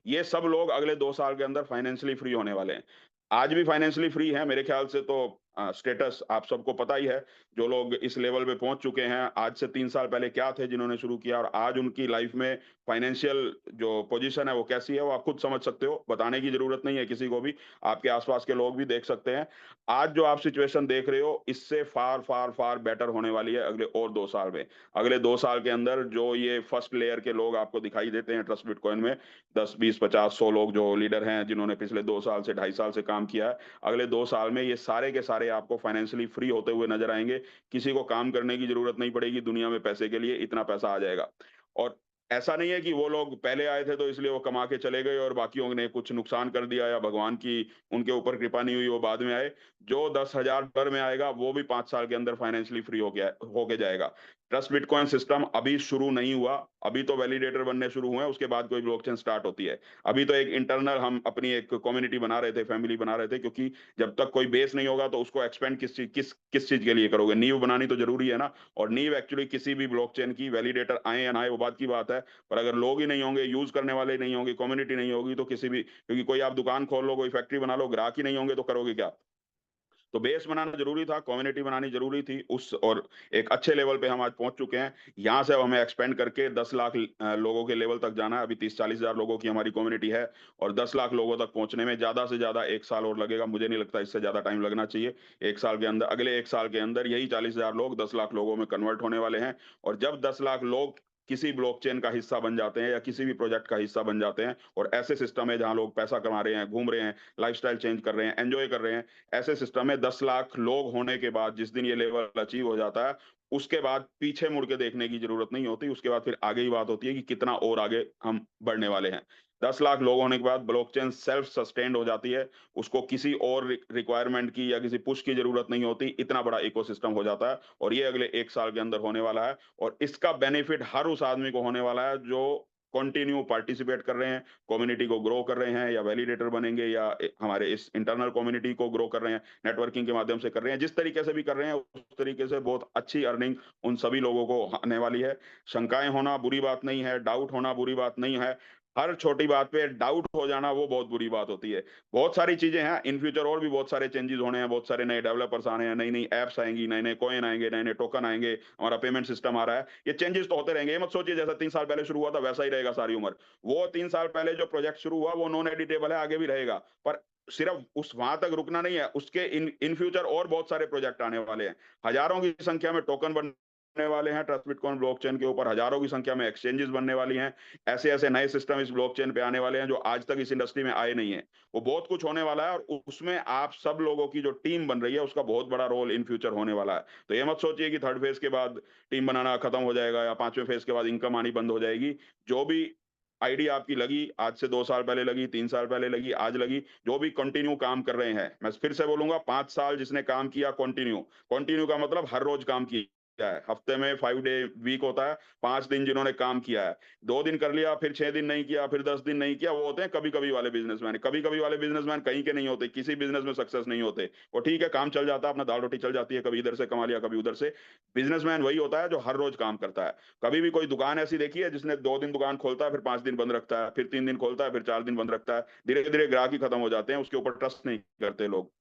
ये सब लोग अगले 2 साल के अंदर फाइनेंशियली फ्री होने वाले हैं। आज भी फाइनेंशियली फ्री है मेरे ख्याल से। तो स्टेटस आप सबको पता ही है, जो लोग इस लेवल पे पहुंच चुके हैं, आज से 3 साल पहले क्या थे जिन्होंने शुरू किया, और आज उनकी लाइफ में फाइनेंशियल जो पोजीशन है वो कैसी है, वो आप खुद समझ सकते हो। बताने की जरूरत नहीं है किसी को भी, आपके आसपास के लोग भी देख सकते हैं। आज जो आप सिचुएशन देख रहे हो, इससे फार फार फार बेटर होने वाली है अगले और 2 साल में। अगले 2 साल के अंदर जो ये फर्स्ट लेयर के लोग आपको दिखाई देते हैं ट्रस्ट बिटकॉइन में, 10, 20, 50, 100 लोग जो लीडर हैं जिन्होंने पिछले 2 साल से 2.5 साल से काम किया है, अगले 2 साल में ये सारे के सारे आपको फाइनेंशियली फ्री होते हुए नजर आएंगे। किसी को काम करने की जरूरत नहीं पड़ेगी दुनिया में पैसे के लिए, इतना पैसा आ जाएगा। और ऐसा नहीं है कि वो लोग पहले आए थे तो इसलिए वो कमा के चले गए और बाकियों ने कुछ नुकसान कर दिया या भगवान की उनके ऊपर कृपा नहीं हुई, वो बाद में आए। जो $10,000 में आएगा वो भी 5 साल के अंदर फाइनेंशियली फ्री होके जाएगा। ट्रस्ट बिटकॉइन सिस्टम अभी शुरू नहीं हुआ, अभी तो वैलिडेटर बनने शुरू हुए हैं, उसके बाद कोई ब्लॉकचेन स्टार्ट होती है। अभी तो एक इंटरनल हम अपनी एक कम्युनिटी बना रहे थे, फैमिली बना रहे थे, क्योंकि जब तक कोई बेस नहीं होगा तो उसको एक्सपेंड किस चीज के लिए करोगे। नींव बनानी तो जरूरी है ना। और नींव एक्चुअली किसी भी ब्लॉकचेन की, वैलिडेटर आए या ना आए वो बात की बात है, पर अगर लोग ही नहीं होंगे, यूज करने वाले नहीं होंगे, कम्युनिटी नहीं होगी, तो किसी भी, क्योंकि कोई आप दुकान खोल लो, कोई फैक्ट्री बना लो, ग्राहक ही नहीं होंगे तो करोगे क्या। तो बेस बनाना जरूरी था, कम्युनिटी बनानी जरूरी थी उस, और एक अच्छे लेवल पे हम आज पहुंच चुके हैं। यहाँ से अब हमें एक्सपेंड करके 10 लाख लोगों के लेवल तक जाना है। अभी 30-40 हजार लोगों की हमारी कम्युनिटी है, और 10 लाख लोगों तक पहुंचने में ज्यादा से ज्यादा 1 साल और लगेगा। मुझे नहीं लगता इससे ज्यादा टाइम लगना चाहिए। 1 साल के अंदर, अगले 1 साल के अंदर यही 40 हजार लोग 10 लाख लोगों में कन्वर्ट होने वाले हैं। और जब 10 लाख लोग किसी ब्लॉकचेन का हिस्सा बन जाते हैं या किसी भी प्रोजेक्ट का हिस्सा बन जाते हैं, और ऐसे सिस्टम है जहां लोग पैसा कमा रहे हैं, घूम रहे हैं, लाइफस्टाइल चेंज कर रहे हैं, एंजॉय कर रहे हैं, ऐसे सिस्टम में 10 लाख लोग होने के बाद जिस दिन ये लेवल अचीव हो जाता है, उसके बाद पीछे मुड़ के देखने की जरूरत नहीं होती। उसके बाद फिर आगे ही बात होती है कि कितना और आगे हम बढ़ने वाले हैं। 10 लाख लोग होने के बाद ब्लॉकचेन सेल्फ सस्टेन्ड हो जाती है, उसको किसी और रिक्वायरमेंट की या किसी पुश की जरूरत नहीं होती। इतना बड़ा इकोसिस्टम हो जाता है, और ये अगले 1 साल के अंदर होने वाला है। और इसका बेनिफिट हर उस आदमी को होने वाला है जो कंटिन्यू पार्टिसिपेट कर रहे हैं, कम्युनिटी को ग्रो कर रहे हैं, या वैलिडेटर बनेंगे, या हमारे इस इंटरनल कम्युनिटी को ग्रो कर रहे हैं, नेटवर्किंग के माध्यम से कर रहे हैं। जिस तरीके से भी कर रहे हैं उस तरीके से बहुत अच्छी अर्निंग उन सभी लोगों को आने वाली है। शंकाएं होना बुरी बात नहीं है, डाउट होना बुरी बात नहीं है। हर छोटी बात पे डाउट हो जाना वो बहुत बुरी बात होती है। बहुत सारी चीजें हैं इन फ्यूचर, और भी बहुत सारे चेंजेस होने हैं, बहुत सारे नए डेवलपर्स आने हैं, नई नई एप्स आएंगी, नए नए कॉइन आएंगे, नए नए टोकन आएंगे, हमारा पेमेंट सिस्टम आ रहा है। ये चेंजेस तो होते रहेंगे। ये मत सोचिए जैसा 3 साल पहले शुरू हुआ था वैसा ही रहेगा सारी उम्र। वो 3 साल पहले जो प्रोजेक्ट शुरू हुआ वो नॉन एडिटेबल है, आगे भी रहेगा। पर सिर्फ उस वहां तक रुकना नहीं है, उसके इन फ्यूचर और बहुत सारे प्रोजेक्ट आने वाले हैं। हजारों की संख्या में टोकन बन वाले हैं ट्रस्ट बिटकॉइन ब्लॉकचेन के ऊपर, हजारों की संख्या में एक्सचेंजेस बनने वाली हैं, ऐसे ऐसे नए सिस्टम इस ब्लॉकचेन पे आने वाले हैं जो आज तक इस इंडस्ट्री में आए नहीं है। वो बहुत कुछ होने वाला है और उसमें आप सब लोगों की जो टीम बन रही है उसका बहुत बड़ा रोल इन फ्यूचर होने वाला है। तो ये मत सोचिए कि थर्ड फेज के बाद टीम बनाना खत्म हो जाएगा या पांचवें फेज के बाद इनकम आनी बंद हो जाएगी। जो भी आईडी आपकी लगी, आज से 2 साल पहले लगी, 3 साल पहले लगी, आज लगी, जो भी कंटिन्यू काम कर रहे हैं, मैं फिर से बोलूंगा 5 साल जिसने काम किया कंटिन्यू, कंटिन्यू का मतलब हर रोज काम किया है, हफ्ते में 5 डे वीक होता है, 5 दिन जिन्होंने काम किया है, 2 दिन कर लिया, फिर 6 दिन नहीं किया, फिर 10 दिन नहीं किया, वो होते हैं कभी-कभी वाले बिजनेसमैन। कभी-कभी वाले बिजनेसमैन कहीं के नहीं होते, किसी बिजनेस में सक्सेस नहीं होते। वो ठीक है, काम चल जाता है, अपना दाल-रोटी चल जाती है, कभी इधर से कमा लिया, कभी उधर से। बिजनेसमैन वही होता है जो हर रोज काम करता है। कभी भी कोई दुकान ऐसी देखी है जिसने 2 दिन दुकान खोलता है, फिर 5 दिन बंद रखता है, फिर 3 दिन खोलता है, फिर 4 दिन बंद रखता है। धीरे-धीरे ग्राहक ही खत्म हो जाते हैं, उसके ऊपर ट्रस्ट नहीं करते लोग।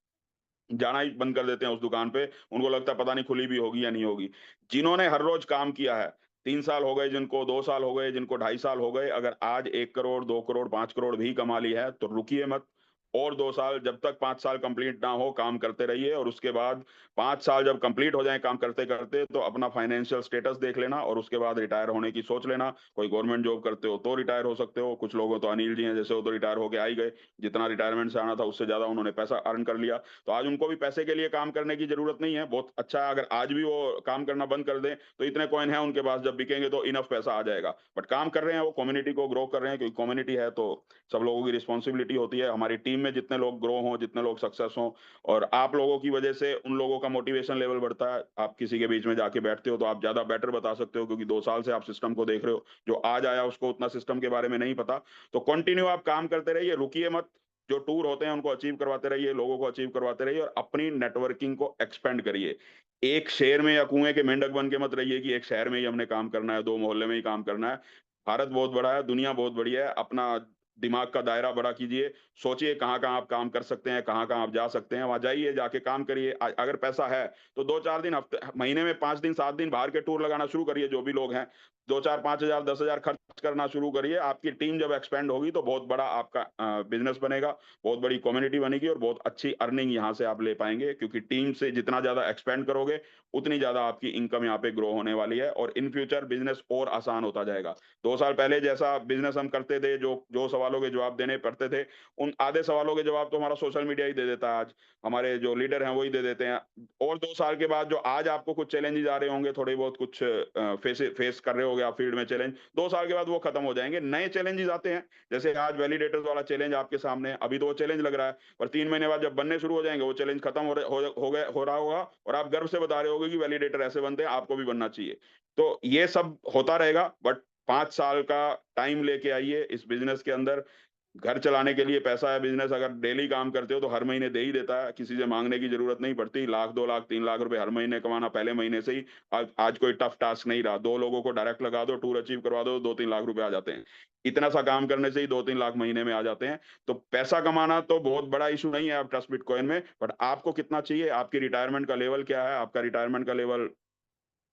जाना ही बंद कर देते हैं उस दुकान पे, उनको लगता है पता नहीं खुली भी होगी या नहीं होगी। जिन्होंने हर रोज काम किया है, 3 साल हो गए जिनको, 2 साल हो गए जिनको, 2.5 साल हो गए, अगर आज 1 करोड़, 2 करोड़, 5 करोड़ भी कमा ली है, तो रुकिए मत। और 2 साल, जब तक 5 साल कंप्लीट ना हो, काम करते रहिए और उसके बाद 5 साल जब कंप्लीट हो जाएँ काम करते-करते, तो अपना फाइनेंशियल स्टेटस देख लेना और उसके बाद रिटायर होने की सोच लेना। कोई गवर्नमेंट जॉब करते हो तो रिटायर हो सकते हो, कुछ लोग तो अनिल जी हैं जैसे, वो तो रिटायर होके आ ही गए। जितना रिटायरमेंट से आना था उससे ज़्यादा उन्होंने पैसा अर्न कर लिया। तो आज उनको भी पैसे के लिए काम करने की ज़रूरत नहीं है। बहुत अच्छा है अगर आज भी वो काम करना बंद कर दें, तो इतने कॉइन हैं उनके पास, जब बिकेंगे तो इनफ पैसा आ जाएगा। बट काम कर रहे हैं वो, कम्युनिटी को ग्रो कर रहे हैं, क्योंकि कम्युनिटी है तो सब लोगों की रिस्पॉन्सिबिलिटी होती है। हमारी टीम में जितने लोग ग्रो हों, जितने लोग सक्सेस हों, और आप लोगों की वजह से उन लोगों का मोटिवेशन लेवल बढ़ता है। आप किसी के बीच में जाके बैठते हो तो आप ज़्यादा बेटर बता सकते हो, क्योंकि 2 साल से आप सिस्टम को देख रहे हो। जो आज आया उसको उतना सिस्टम के बारे में नहीं पता। तो कंटिन्यू आप काम करते रहिए, रुकिए मत। जो टूर होते हैं उनको अचीव करवाते रहिए, लोगों को अचीव करवाते रहिए और अपनी नेटवर्किंग को एक्सपेंड करिए। एक शहर में या कुएं के मेंढक बन के मत रहिए कि एक शहर में ही हमने काम करना है, 2 मोहल्ले में ही काम करना है। भारत बहुत बड़ा है, दुनिया बहुत बड़ी है, अपना दिमाग का दायरा बड़ा कीजिए, सोचिए कहाँ-कहाँ आप काम कर सकते हैं, कहाँ-कहाँ आप जा सकते हैं, वहाँ जाइए, जाके काम करिए। अगर पैसा है, तो 2-4 दिन, हफ्ते महीने में 5 दिन, 7 दिन बाहर के टूर लगाना शुरू करिए, जो भी लोग हैं। 2-4, 5,000, 10,000 खर्च करना शुरू करिए। आपकी टीम जब एक्सपेंड होगी, तो बहुत बड़ा आपका बिज़नेस बनेगा, बहुत बड़ी कम्युनिटी बनेगी और बहुत अच्छी अर्निंग यहाँ से आप ले पाएँगे, क्योंकि टीम से जितना ज़्यादा एक्सपेंड करोगे, उतनी ज़्यादा आपकी इनकम यहाँ पे ग्रो होने वाली है और इन फ्यूचर बिज़नेस और आसान होता जाएगा। 2 साल पहले जैसा बिज़नेस हम करते थे, जो सवालों के जवाब देने पड़ते थे, उन आधे सवालों के जवाब तो हमारा सोशल मीडिया ही दे देता है आज। हमारे जो लीडर हैं, वही दे देते हैं। और 2 साल के बाद जो आज आपको कुछ चैलेंजेज़ आ रहे होंगे, थोड़े बहुत कुछ फेस कर रहे होंगे आप फील्ड में चैलेंज, 2 साल के बाद वो खत्म हो जाएँगे। नए चैलेंजेज़ आते हैं, जैसे आज वैलिडेटर्स वाला चैलेंज आपके सामने है। अभी तो वो चैलेंज लग रहा है, पर 3 महीने बाद जब बनने शुरू हो जाएँगे, वो चैलेंज खत्म हो रहा होगा और आप गर्व से बता रहे होगे कि वैलिडेटर ऐसे बनते हैं, आपको भी बनना चाहिए। तो ये सब होता रहेगा, बट 5 साल का टाइम लेके आइए इस बिज़नेस के अंदर। घर चलाने के लिए पैसा है, बिज़नेस अगर डेली काम करते हो तो हर महीने दे ही देता है, किसी से माँगने की ज़रूरत नहीं पड़ती। लाख, 2 लाख, 3 लाख रुपए हर महीने कमाना पहले महीने से ही आज कोई टफ टास्क नहीं रहा। 2 लोगों को डायरेक्ट लगा दो, टूर अचीव करवा दो, 2-3 लाख रुपए आ जाते हैं। इतना सा काम करने से ही 2-3 लाख महीने में आ जाते हैं। तो पैसा कमाना तो बहुत बड़ा इश्यू नहीं है आप ट्रस्ट बिटकॉइन में, बट आपको कितना चाहिए, आपकी रिटायरमेंट का लेवल क्या है, आपका रिटायरमेंट का लेवल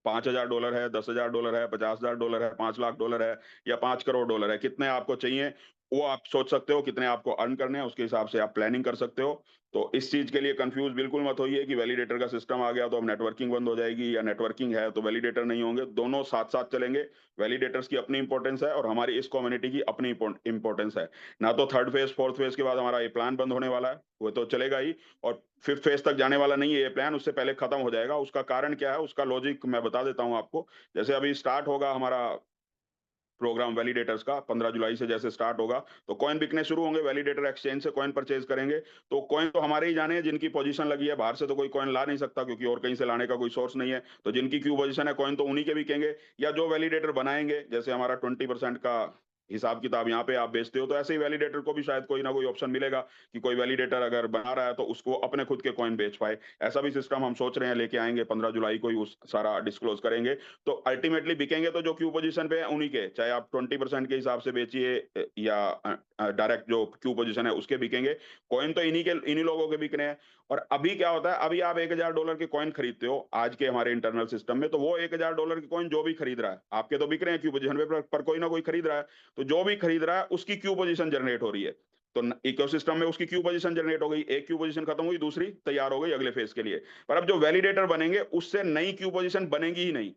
$5,000 है, $10,000 है, $50,000 है, $5,00,000 है या $5 करोड़ है, कितने आपको चाहिए, वो आप सोच सकते हो, कितने आपको अर्न करने हैं, उसके हिसाब से आप प्लानिंग कर सकते हो। तो इस चीज़ के लिए कन्फ्यूज़ बिल्कुल मत होइए कि वैलिडेटर का सिस्टम आ गया तो अब नेटवर्किंग बंद हो जाएगी, या नेटवर्किंग है तो वैलिडेटर नहीं होंगे, दोनों साथ-साथ चलेंगे। वैलिडेटर्स की अपनी इम्पोर्टेंस है और हमारी इस कम्युनिटी की अपनी इम्पोर्टेंस है। ना तो 3rd फेज़, 4th फेज़ के बाद हमारा ये प्लान बंद होने वाला है, वो तो चलेगा ही, और 5th फेज़ तक जाने वाला नहीं है ये प्लान, उससे पहले खत्म हो जाएगा। उसका कारण क्या है, उसका लॉजिक मैं बता देता हूँ आपको। जैसे अभी स्टार्ट होगा हमारा प्रोग्राम वैलिडेटर्स का, 15 जुलाई से जैसे स्टार्ट होगा, तो कॉइन बिकने शुरू होंगे, वैलिडेटर एक्सचेंज से कॉइन परचेज करेंगे। तो कॉइन तो हमारे ही जाने हैं जिनकी पोजीशन लगी है, बाहर से तो कोई कॉइन ला नहीं सकता, क्योंकि और कहीं से लाने का कोई सोर्स नहीं है। तो जिनकी क्यू पोजीशन है, कॉइन तो उन्हीं के बिकेंगे, या जो वैलिडेटर बनाएंगे, जैसे हमारा 20% का हिसाब किताब यहाँ पे आप बेचते हो, तो ऐसे ही वैलिडेटर को भी शायद कोई ना कोई ऑप्शन मिलेगा कि कोई वैलिडेटर अगर बना रहा है तो उसको अपने खुद के कॉइन बेच पाए। ऐसा भी सिस्टम हम सोच रहे हैं, लेके आएंगे 15 जुलाई को ही, उस सारा डिस्क्लोज करेंगे। तो अल्टीमेटली बिकेंगे तो जो क्यू पोजीशन पे है उन्हीं के, चाहे आप 20% के हिसाब से बेचिए या डायरेक्ट जो क्यू पोजीशन है उसके बिकेंगे। कॉइन तो इन्हीं लोगों के बिकने हैं। और अभी क्या होता है, अभी आप $1,000 के कॉइन खरीदते हो आज के हमारे इंटरनल सिस्टम में, तो वो $1,000 के कॉइन जो भी खरीद रहा है, आपके तो बिक रहे हैं क्यू पोजीशन पे, पर कोई ना कोई खरीद रहा है, तो जो भी खरीद रहा है उसकी क्यू पोजीशन जनरेट हो रही है। तो इकोसिस्टम में उसकी क्यू पोजीशन जनरेट हो गई, एक क्यू पोजीशन खत्म हुई, दूसरी तैयार हो गई अगले फेज के लिए। पर अब जो वैलिडेटर बनेंगे उससे नई क्यू पोजीशन बनेगी ही नहीं।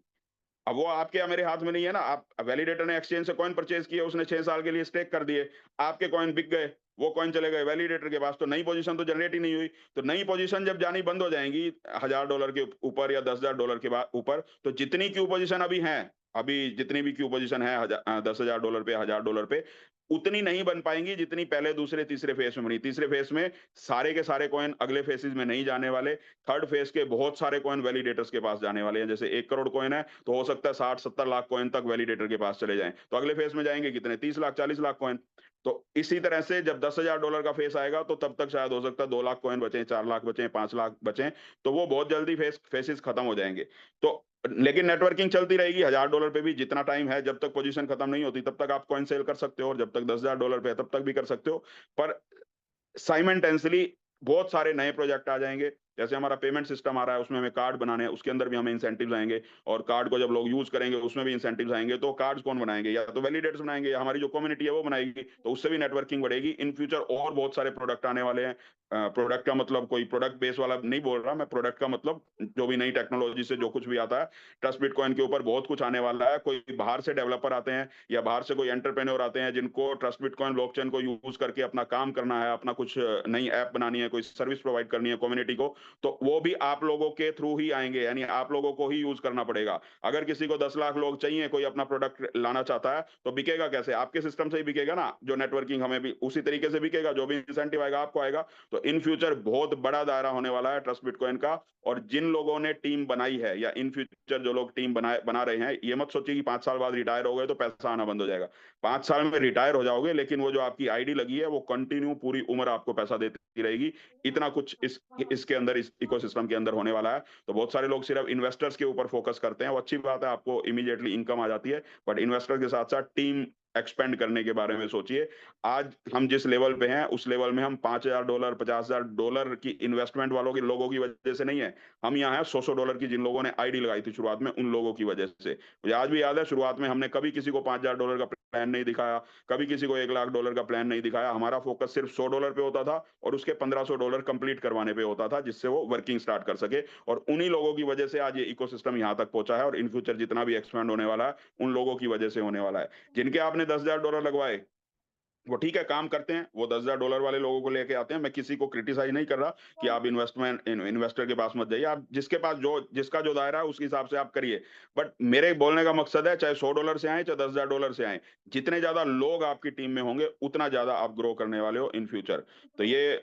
अब वो आपके या मेरे हाथ में नहीं है ना। आप वैलिडेटर ने एक्सचेंज से कॉइन परचेज किए, उसने 6 साल के लिए स्टेक कर दिए, आपके कॉइन बिक गए, वो कॉइन चले गए वैलिडेटर के पास, तो नई पोजीशन तो जनरेट ही नहीं हुई। तो नई पोजीशन जब जानी बंद हो जाएंगी $1000 के ऊपर या $10,000 के ऊपर, तो जितनी क्यू पोजीशन अभी है, अभी जितनी भी क्यू पोजीशन है $10,000 पे, $1000 पे, उतनी नहीं बन पाएंगी जितनी पहले दूसरे तीसरे फेस में बनी। तीसरे फेस में सारे के सारे कॉइन अगले फेसेस में नहीं जाने वाले। थर्ड फेस के बहुत सारे कॉइन वैलिडेटर्स के पास जाने वाले हैं। जैसे 1 करोड़ कॉइन है, तो हो सकता है 60-70 लाख कॉइन तक वैलिडेटर के पास चले जाएं। तो अगले फेस में जाएंगे कितने, 30 लाख 40 लाख कॉइन। तो इसी तरह से जब $10,000 का फेस आएगा, तो तब तक शायद हो सकता है 2 लाख कॉइन बचे, 4 लाख बचे, 5 लाख बचे। तो वो बहुत जल्दी फेसेस खत्म हो जाएंगे। तो लेकिन नेटवर्किंग चलती रहेगी। $1000 पे भी जितना टाइम है, जब तक पोजीशन खत्म नहीं होती तब तक आप कॉइन सेल कर सकते हो, और जब तक $10,000 पे है तब तक भी कर सकते हो। पर साइमल्टेनियसली बहुत सारे नए प्रोजेक्ट आ जाएंगे। जैसे हमारा पेमेंट सिस्टम आ रहा है, उसमें हमें कार्ड बनाने हैं, उसके अंदर भी हमें इंसेंटिव्स आएंगे, और कार्ड को जब लोग यूज करेंगे उसमें भी इंसेंटिव्स आएंगे। तो कार्ड्स कौन बनाएंगे, या तो वैलिडेटर्स बनाएंगे, या हमारी जो कम्युनिटी है वो बनाएगी, तो उससे भी नेटवर्किंग बढ़ेगी। इन फ्यूचर और बहुत सारे प्रोडक्ट आने वाले हैं। प्रोडक्ट का मतलब कोई प्रोडक्ट बेस वाला नहीं बोल रहा मैं, प्रोडक्ट का मतलब जो भी नई टेक्नोलॉजी से जो कुछ भी आता है। ट्रस्ट बिटकॉइन के ऊपर बहुत कुछ आने वाला है। कोई बाहर से डेवलपर आते हैं, या बाहर से कोई एंटरप्रेन्योर आते हैं, जिनको ट्रस्ट बिटकॉइन ब्लॉकचेन को यूज करके अपना काम करना है, अपना कुछ नई ऐप बनानी है, कोई सर्विस प्रोवाइड करनी है कम्युनिटी को, तो वो भी आप लोगों के थ्रू ही आएंगे। यानी आप लोगों को ही यूज करना पड़ेगा। अगर किसी को 10 लाख लोग चाहिए, कोई अपना प्रोडक्ट लाना चाहता है, तो बिकेगा कैसे, आपके सिस्टम से ही बिकेगा ना। जो नेटवर्किंग हमें भी उसी तरीके से बिकेगा, जो भी इंसेंटिव आएगा आपको आएगा। तो इन फ्यूचर बहुत बड़ा दायरा होने वाला है ट्रस्ट बिटकॉइन का। और जिन लोगों ने टीम बनाई है, या इन फ्यूचर जो लोग टीम बना रहे हैं, ये मत सोचिए कि 5 साल बाद रिटायर हो गए तो पैसा आना बंद हो जाएगा। 5 साल में रिटायर हो जाओगे, लेकिन वो जो आपकी आईडी लगी है वो कंटिन्यू पूरी उम्र आपको पैसा देती रहेगी। इतना कुछ इसके अंदर, इस इकोसिस्टम के अंदर होने वाला है। तो बहुत सारे लोग सिर्फ इन्वेस्टर्स के ऊपर फोकस करते हैं, वो अच्छी बात है, आपको इमीडिएटली इनकम आ जाती है। बट इन्वेस्टर के साथ साथ टीम एक्सपेंड करने के बारे में सोचिए। आज हम जिस लेवल पे हैं, उस लेवल में हम $5,000 $50,000 की इन्वेस्टमेंट वालों के लोगों की वजह से नहीं है। हम यहाँ हैं $100 की, जिन लोगों ने आईडी लगाई थी शुरुआत में, उन लोगों की वजह से। मुझे आज भी याद है, शुरुआत में हमने कभी किसी को $5,000 का प्लान नहीं दिखाया, कभी किसी को $1,00,000 का प्लान नहीं दिखाया। हमारा फोकस सिर्फ $100 पे होता था, और उसके $1,500 कंप्लीट करवाने पे होता था, जिससे वो वर्किंग स्टार्ट कर सके। और उन्हीं लोगों की वजह से आज ये इकोसिस्टम यहाँ तक पहुंचा है, और इन फ्यूचर जितना भी एक्सपेंड होने वाला है, उन लोगों की वजह से होने वाला है। जिनके आपने $10,000 लगवाए, वो ठीक है काम करते हैं, वो $10,000 वाले लोगों को लेके आते हैं। मैं किसी को क्रिटिसाइज नहीं कर रहा कि आप इन्वेस्टर के पास मत जाइए। आप जिसके पास जिसका जो दायरा है, उस हिसाब से आप करिए। बट मेरे बोलने का मकसद है, चाहे $100 से आए, चाहे $10,000 से आए, जितने ज्यादा लोग आपकी टीम में होंगे, उतना ज्यादा आप ग्रो करने वाले हो इन फ्यूचर। तो ये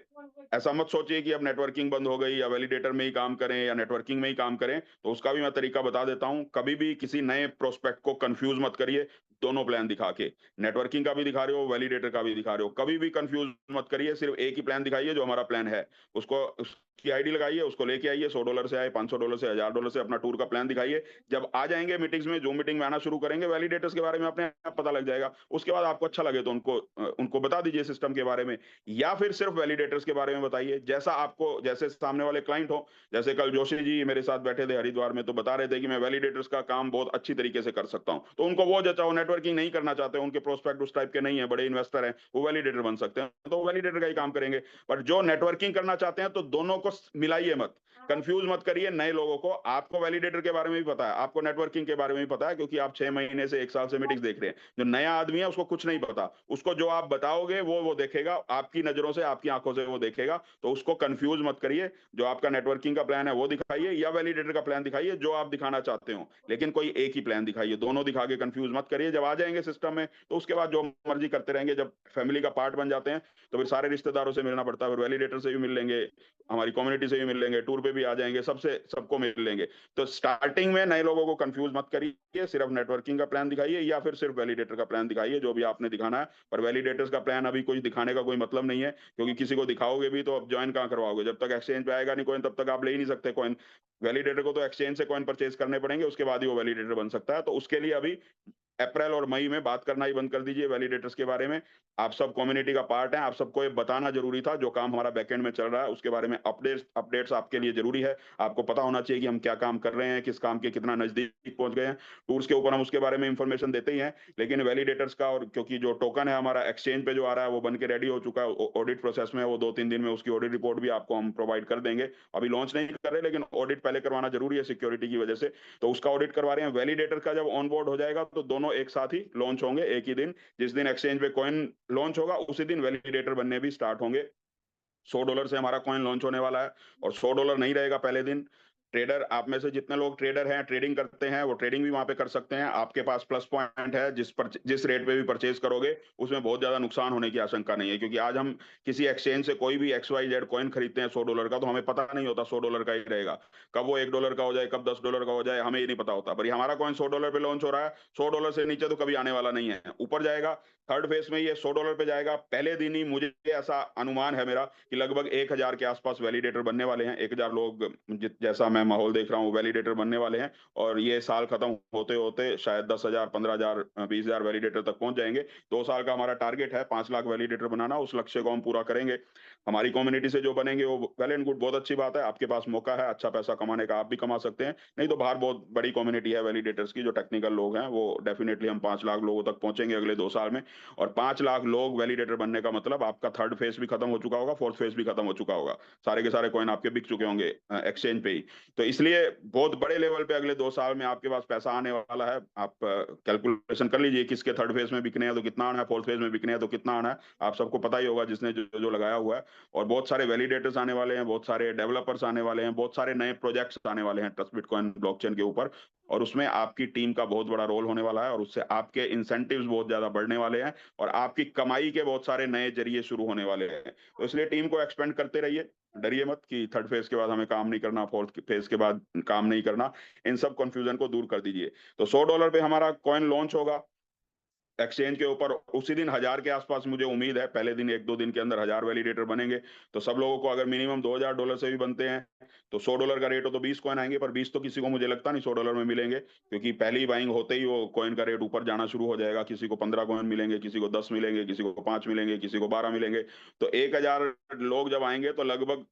ऐसा मत सोचिए कि अब नेटवर्किंग बंद हो गई, या वैलिडेटर में ही काम करें, या नेटवर्किंग में ही काम करें। तो उसका भी मैं तरीका बता देता हूं। कभी भी किसी नए प्रोस्पेक्ट को कंफ्यूज मत करिए, दोनों प्लान दिखा के। नेटवर्किंग का भी दिखा रहे हो, वैलिडेटर का भी दिखा रहे हो, कभी भी कंफ्यूज मत करिए। सिर्फ एक ही प्लान दिखाइए जो हमारा प्लान है। उसको उसकी आईडी लगाइए, उसको लेके आइए। $100 से आए, $500 से, $1000 से, अपना टूर का प्लान दिखाइए। जब आ जाएंगे मीटिंग्स में, जूम मीटिंग में आना शुरू करेंगे, वैलिडेटर्स के बारे में अपने आप पता लग जाएगा। उसके बाद आपको अच्छा लगे तो उनको बता दीजिए सिस्टम के बारे में, या फिर सिर्फ वैलिडेटर्स के बारे में बताइए। जैसा आपको, जैसे सामने वाले क्लाइंट हो, जैसे कल जोशी जी मेरे साथ बैठे थे हरिद्वार में, तो बता रहे थे कि मैं वैलिडेटर्स का काम बहुत अच्छी तरीके से कर सकता हूं। तो उनको वो जचा, वो नेटवर्किंग नहीं करना चाहते, उनके प्रोस्पेक्ट उस टाइप के नहीं है, बड़े इन्वेस्टर हैं, वो वैलिडेटर बन सकते हैं, तो वैलिडेटर का ही काम करेंगे। बट जो नेटवर्किंग करना चाहते हैं, तो दोनों को मिलाइए मत, कंफ्यूज मत करिए नए लोगों को। आपको वैलिडेटर के बारे में भी पता है, आपको नेटवर्किंग के बारे में भी पता है, क्योंकि आप 6 महीने से 1 साल से मीटिंग्स देख रहे हैं। जो नया आदमी है, उसको कुछ नहीं पता। उसको जो आप बताओगे वो देखेगा, आपकी नजरों से, आपकी आंखों से वो देखेगा। तो उसको कंफ्यूज मत करिए। जो आपका नेटवर्किंग का प्लान है वो दिखाइए, या वैलिडेटर का प्लान दिखाइए, जो आप दिखाना चाहते हो। लेकिन कोई एक ही प्लान दिखाइए, दोनों दिखा के कंफ्यूज मत करिए। जब आ जाएंगे सिस्टम में, तो उसके बाद जो मर्जी करते रहेंगे। जब फैमिली का पार्ट बन जाते हैं, तो फिर सारे रिश्तेदारों से मिलना पड़ता है, फिर वैलिडेटर से भी मिल लेंगे, हमारी कम्युनिटी से भी मिल लेंगे, टूर पे भी आ जाएंगे, सबको मिल लेंगे। तो स्टार्टिंग में नए लोगों को कंफ्यूज मत करिए, सिर्फ नेटवर्किंग का प्लान दिखाइए, या फिर सिर्फ वैलिडेटर का प्लान दिखाइए, जो भी आपने दिखाना है। पर वैलिडेटर्स का प्लान अभी कुछ दिखाने का कोई मतलब नहीं है, क्योंकि किसी को दिखाओगे भी तो अब ज्वाइन कहाँ करवाओगे। जब तक एक्सचेंज पे आएगा नहीं कॉइन, तब तक आप ले ही नहीं सकते कॉइन। वैलिडेटर को तो एक्सचेंज से कॉइन परचेज करने पड़ेंगे, उसके बाद ही वो वैलिडेटर बन सकता है। तो उसके लिए अभी अप्रैल और मई में बात करना ही बंद कर दीजिए वैलिडेटर्स के बारे में। आप सब कम्युनिटी का पार्ट हैं, आप सबको ये बताना ज़रूरी था, जो काम हमारा बैकएंड में चल रहा है, उसके बारे में अपडेट्स आपके लिए ज़रूरी है। आपको पता होना चाहिए कि हम क्या काम कर रहे हैं, किस काम के कितना नज़दीक पहुँच गए हैं। टूल्स के ऊपर हम उसके बारे में इन्फॉर्मेशन देते ही हैं, लेकिन वैलिडेटर्स का और क्योंकि जो टोकन है हमारा एक्सचेंज पे जो आ रहा है, वो बन के रेडी हो चुका है, ऑडिट प्रोसेस में है, वो 2-3 दिन में उसकी ऑडिट रिपोर्ट भी आपको हम प्रोवाइड कर देंगे। अभी लॉन्च नहीं कर रहे, लेकिन ऑडिट पहले करवाना ज़रूरी है सिक्योरिटी की वजह से, तो उसका ऑडिट करवा रहे हैं। वैलिडेटर का जब ऑन बोर्ड हो जाएगा, तो दोनों एक साथ ही लॉन्च होंगे एक ही दिन। जिस दिन एक्सचेंज पे कॉइन लॉन्च होगा, उसी दिन वैलिडेटर बनने भी स्टार्ट होंगे। $100 से हमारा कॉइन लॉन्च होने वाला है और $100 नहीं रहेगा पहले दिन। ट्रेडर, आप में से जितने लोग ट्रेडर हैं, ट्रेडिंग करते हैं, वो ट्रेडिंग भी वहाँ पे कर सकते हैं। आपके पास प्लस पॉइंट है, जिस रेट पे भी परचेज़ करोगे, उसमें बहुत ज़्यादा नुकसान होने की आशंका नहीं है, क्योंकि आज हम किसी एक्सचेंज से कोई भी XYZ कॉइन खरीदते हैं $100 का, तो हमें पता नहीं होता $100 का ही रहेगा। कब वो $1 का हो जाए, कब $10 का हो जाए, हमें ये नहीं पता होता। पर ये हमारा कॉइन $100 पे लॉन्च हो रहा है, $100 से नीचे तो कभी आने वाला नहीं है। ऊपर जाएगा, थर्ड फेज़ में ये $100 पे जाएगा। पहले दिन ही मुझे ऐसा अनुमान है मेरा कि लगभग 1000 के आस-पास वैलिडेटर बनने वाले हैं। 1000 लोग, जैसा मैं माहौल देख रहा हूँ, वैलिडेटर बनने वाले हैं और ये साल खत्म होते-होते शायद 10,000, 15,000, 20,000 वैलिडेटर तक पहुँच जाएँगे। 2 साल का हमारा टारगेट है 5 लाख वैलिडेटर बनाना, उस लक्ष्य को हम पूरा करेंगे। हमारी कम्युनिटी से जो बनेंगे वो वेल एंड गुड, बहुत अच्छी बात है। आपके पास मौका है अच्छा पैसा कमाने का, आप भी कमा सकते हैं। नहीं तो बाहर बहुत बड़ी कम्युनिटी है वैलिडेटर्स की, जो टेक्निकल लोग हैं, वो डेफिनिटली हम 5 लाख लोगों तक पहुँचेंगे अगले 2 साल में। और 5 लाख लोग वैलिडेटर बनने का मतलब आपका थर्ड फेज़ भी खत्म हो चुका होगा, फोर्थ फेज़ भी खत्म हो चुका होगा। सारे के सारे कॉइन आपके बिक चुके होंगे एक्सचेंज पे ही। तो इसलिए बहुत बड़े लेवल पे अगले 2 साल में आपके पास पैसा आने वाला है। आप कैलकुलेशन कर लीजिए, किसके थर्ड फेज़ में बिकने हैं तो कितना आना है, फोर्थ फेज़ में बिकने हैं तो कितना आना है। आप सबको पता ही होगा जिसने जो लगाया हुआ है। और बहुत सारे वैलिडेटर्स आने वाले हैं, बहुत सारे डेवलपर्स आने वाले हैं, बहुत सारे नए प्रोजेक्ट्स आने वाले हैं ट्रस्ट बिटकॉइन ब्लॉकचेन के ऊपर, और उसमें आपकी टीम का बहुत बड़ा रोल होने वाला है और उससे आपके इंसेंटिव्स बहुत ज़्यादा बढ़ने वाले हैं और आपकी कमाई के बहुत सारे नए ज़रिए शुरू होने वाले हैं। तो इसलिए टीम को एक्सपेंड करते रहिए, डरिए मत कि थर्ड फेज़ के बाद हमें काम नहीं करना, फोर्थ फेज़ के बाद काम नहीं करना। इन सब कन्फ्यूज़न को दूर कर दीजिए। तो $100 पे हमारा कॉइन लॉन्च होगा एक्सचेंज के ऊपर, उसी दिन 1000 के आसपास मुझे उम्मीद है, पहले दिन 1-2 दिन के अंदर 1000 वैलिडेटर बनेंगे। तो सब लोगों को अगर मिनिमम $2000 से भी बनते हैं, तो $100 का रेट हो तो 20 कॉइन आएँगे, पर 20 तो किसी को मुझे लगता नहीं $100 में मिलेंगे, क्योंकि पहली बाइंग होते ही वो कॉइन का रेट ऊपर जाना शुरू हो जाएगा। किसी को 15 कॉइन मिलेंगे, किसी को 10 मिलेंगे, किसी को 5 मिलेंगे, किसी को 12 मिलेंगे। तो 1000 लोग जब आएँगे तो लगभग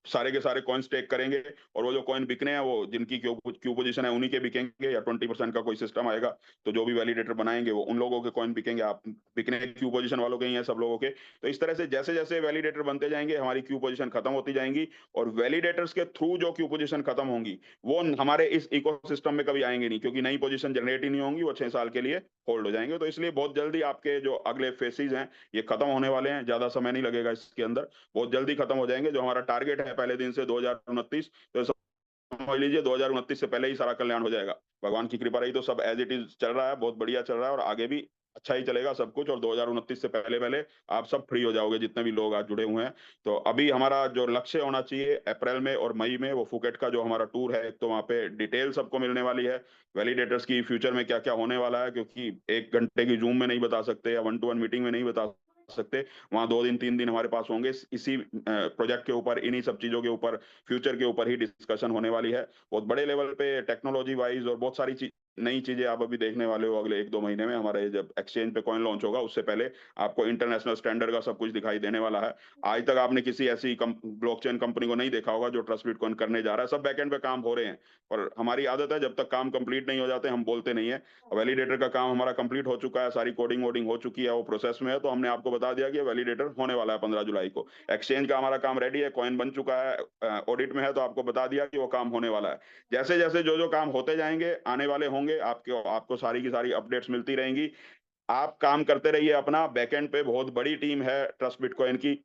सारे के सारे कॉइन्स टेक करेंगे और वो जो कॉइन बिकने हैं, वो जिनकी क्यू पोजीशन है उन्हीं के बिकेंगे, या 20% का कोई सिस्टम आएगा। तो जो भी वैलिडेटर बनाएंगे वो उन लोगों के कॉइन बिकेंगे, आप बिकने क्यू पोजीशन वालों के ही हैं सब लोगों के। तो इस तरह से जैसे जैसे वैलिडेटर बनते जाएंगे, हमारी क्यू पोजीशन खत्म होती जाएंगी और वैलिडेटर्स के थ्रू जो क्यू पोजीशन खत्म होंगी, वो हमारे इस इकोसिस्टम में कभी आएंगे नहीं, क्योंकि नई पोजीशन जनरेट ही नहीं होंगी, वो 6 साल के लिए होल्ड हो जाएंगे। तो इसलिए बहुत जल्दी आपके जो अगले फेसेज हैं, ये खत्म होने वाले हैं, ज्यादा समय नहीं लगेगा इसके अंदर, बहुत जल्दी खत्म हो जाएंगे। जो हमारा टारगेट है पहले दिन से 2029, तो समझ लीजिए 2029 से पहले ही सारा कल्याण हो जाएगा। भगवान की कृपा रही तो सब एज इट इज चल रहा है, बहुत बढ़िया चल रहा है और आगे भी अच्छा ही चलेगा सब कुछ, और 2029 से पहले-पहले आप सब फ्री हो जाओगे, जितने भी लोग आज जुड़े हुए हैं। तो अभी हमारा जो लक्ष्य होना चाहिए अप्रैल में और मई में, वो फुकेट का जो हमारा टूर है, एक तो वहाँ पे डिटेल सबको मिलने वाली है, वैलिडेटर्स की फ्यूचर में क्या-क्या होने वाला है, क्योंकि 1 घंटे की ज़ूम में नहीं बता सकते या 1 टू 1 मीटिंग में नहीं बता सकते। वहाँ 2 दिन 3 दिन हमारे पास होंगे, इसी प्रोजेक्ट के ऊपर, इन्हीं सब चीज़ों के ऊपर, फ्यूचर के ऊपर ही डिस्कशन होने वाली है। बहुत बड़े लेवल पे टेक्नोलॉजी वाइज़ और बहुत सारी नई चीज़ें आप अभी देखने वाले हो अगले 1-2 महीने में। हमारे जब एक्सचेंज पे कॉइन लॉन्च होगा, उससे पहले आपको इंटरनेशनल स्टैंडर्ड का सब कुछ दिखाई देने वाला है। आज तक आपने किसी ऐसी ब्लॉकचेन कंपनी को नहीं देखा होगा जो ट्रस्ट बिटकॉइन करने जा रहा है। सब बैकएंड पे काम हो रहे हैं और हमारी आदत है, जब तक काम कंप्लीट नहीं हो जाते हम बोलते नहीं है। वैलिडेटर का काम हमारा कंप्लीट हो चुका है, सारी कोडिंग वोडिंग हो चुकी है, वो प्रोसेस में है, तो हमने आपको बता दिया कि वैलिडेटर होने वाला है 15 जुलाई को। एक्सचेंज का हमारा काम रेडी है, कॉइन बन चुका है, ऑडिट में है, तो आपको बता दिया कि वो काम होने वाला है। जैसे-जैसे जो-जो काम होते जाएँगे, आने वाले होंगे, आपको सारी की सारी अपडेट्स मिलती रहेंगी। आप काम करते रहिए अपना, बैकएंड पे बहुत बड़ी टीम है ट्रस्ट बिटकॉइन की।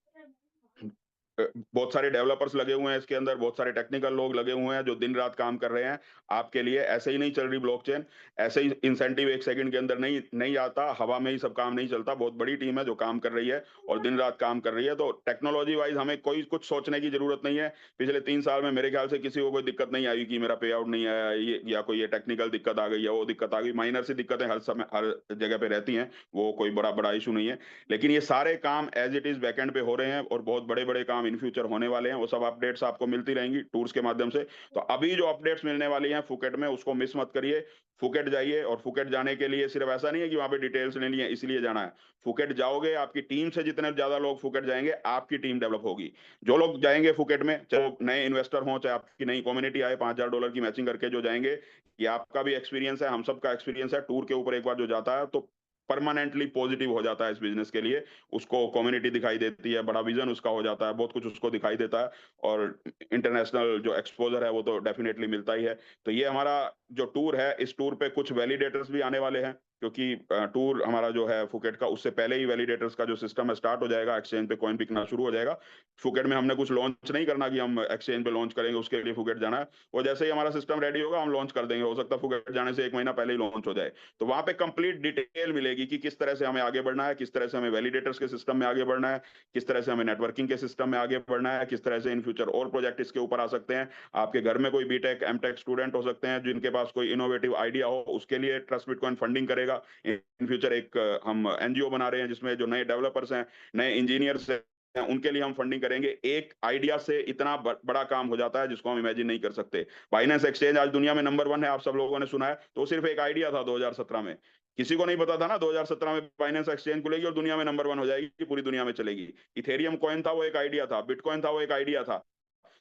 बहुत सारे डेवलपर्स लगे हुए हैं इसके अंदर, बहुत सारे टेक्निकल लोग लगे हुए हैं जो दिन-रात काम कर रहे हैं आपके लिए। ऐसे ही नहीं चल रही ब्लॉकचेन, ऐसे ही इंसेंटिव 1 सेकंड के अंदर नहीं नहीं आता, हवा में ही सब काम नहीं चलता। बहुत बड़ी टीम है जो काम कर रही है और दिन-रात काम कर रही है। तो टेक्नोलॉजी वाइज़ हमें कोई कुछ सोचने की ज़रूरत नहीं है। पिछले 3 साल में मेरे ख्याल से किसी को कोई दिक्कत नहीं आई कि मेरा पे आउट नहीं आया, ये या कोई ये टेक्निकल दिक्कत आ गई या वो दिक्कत आ गई। माइनर सी दिक्कतें हर समय हर जगह पे रहती हैं, वो कोई बड़ा इश्यू नहीं है। लेकिन ये सारे काम एज़ इट इज़ बैकएंड पे हो रहे हैं और बहुत बड़े-बड़े काम इन फ्यूचर होने वाले हैं, वो सब अपडेट्स आपको मिलती रहेंगी टूर्स के माध्यम से। तो अभी जो अपडेट्स मिलने वाली हैं फुकेट में, उसको मिस मत करिए। फुकेट जाइए, और फुकेट जाने के लिए सिर्फ ऐसा नहीं है कि वहां पे डिटेल्स लेनी है इसलिए जाना है। फुकेट जाओगे, आपकी टीम से जितने ज्यादा लोग फुकेट जाएंगे, आपकी टीम डेवलप होगी। जो लोग जाएंगे फुकेट में, चाहे वो नए इन्वेस्टर हों, चाहे आपकी नई कम्युनिटी आए, $5,000 की मैचिंग करके जो जाएंगे, ये आपका भी एक्सपीरियंस है, हम सबका एक्सपीरियंस है। टूर के ऊपर एक बार जो जाता है तो परमानेंटली पॉजिटिव हो जाता है इस बिजनेस के लिए। उसको कम्युनिटी दिखाई देती है, बड़ा विजन उसका हो जाता है, बहुत कुछ उसको दिखाई देता है, और इंटरनेशनल जो एक्सपोजर है वो तो डेफिनेटली मिलता ही है। तो ये हमारा जो टूर है, इस टूर पे कुछ वैलिडेटर्स भी आने वाले हैं, क्योंकि टूर हमारा जो है फुकेट का, उससे पहले ही वैलिडेटर्स का जो सिस्टम है स्टार्ट हो जाएगा, एक्सचेंज पे कॉइन बिकना शुरू हो जाएगा। फुकेट में हमने कुछ लॉन्च नहीं करना कि हम एक्सचेंज पे लॉन्च करेंगे, उसके लिए फुकेट जाना है। वो जैसे ही हमारा सिस्टम रेडी होगा हम लॉन्च कर देंगे, हो सकता है फुकेट जाने से 1 महीना पहले ही लॉन्च हो जाए। तो वहां पे कंप्लीट डिटेल मिलेगी कि किस तरह से हमें आगे बढ़ना है, किस तरह से हमें वैलिडेटर्स के सिस्टम में आगे बढ़ना है, किस तरह से हमें नेटवर्किंग के सिस्टम में आगे बढ़ना है, किस तरह से इन फ्यूचर और प्रोजेक्ट इसके ऊपर आ सकते हैं। आपके घर में कोई बीटेक एमटेक स्टूडेंट हो सकते हैं जिनके पास कोई इनोवेटिव आइडिया हो, उसके लिए ट्रस्ट बिटकॉइन फंडिंग करेगा। इन फ्यूचर एक हम एनजीओ बना रहे हैं जिसमें जो नए डेवलपर्स हैं, नए इंजीनियर्स हैं, उनके लिए हम फंडिंग करेंगे। एक आइडिया से इतना बड़ा काम हो जाता है जिसको हम इमेजिन नहीं कर सकते। बाइनेंस एक्सचेंज आज दुनिया में नंबर 1 है, आप सब लोगों ने सुना है, तो सिर्फ एक आइडिया था 2017 में। किसी को नहीं पता था ना 2017 में बाइनेंस एक्सचेंज खुलेगी और दुनिया में नंबर 1 हो जाएगी, पूरी दुनिया में चलेगी। इथेरियम कॉइन था, वो एक आइडिया था। बिटकॉइन था, वो एक आइडिया था।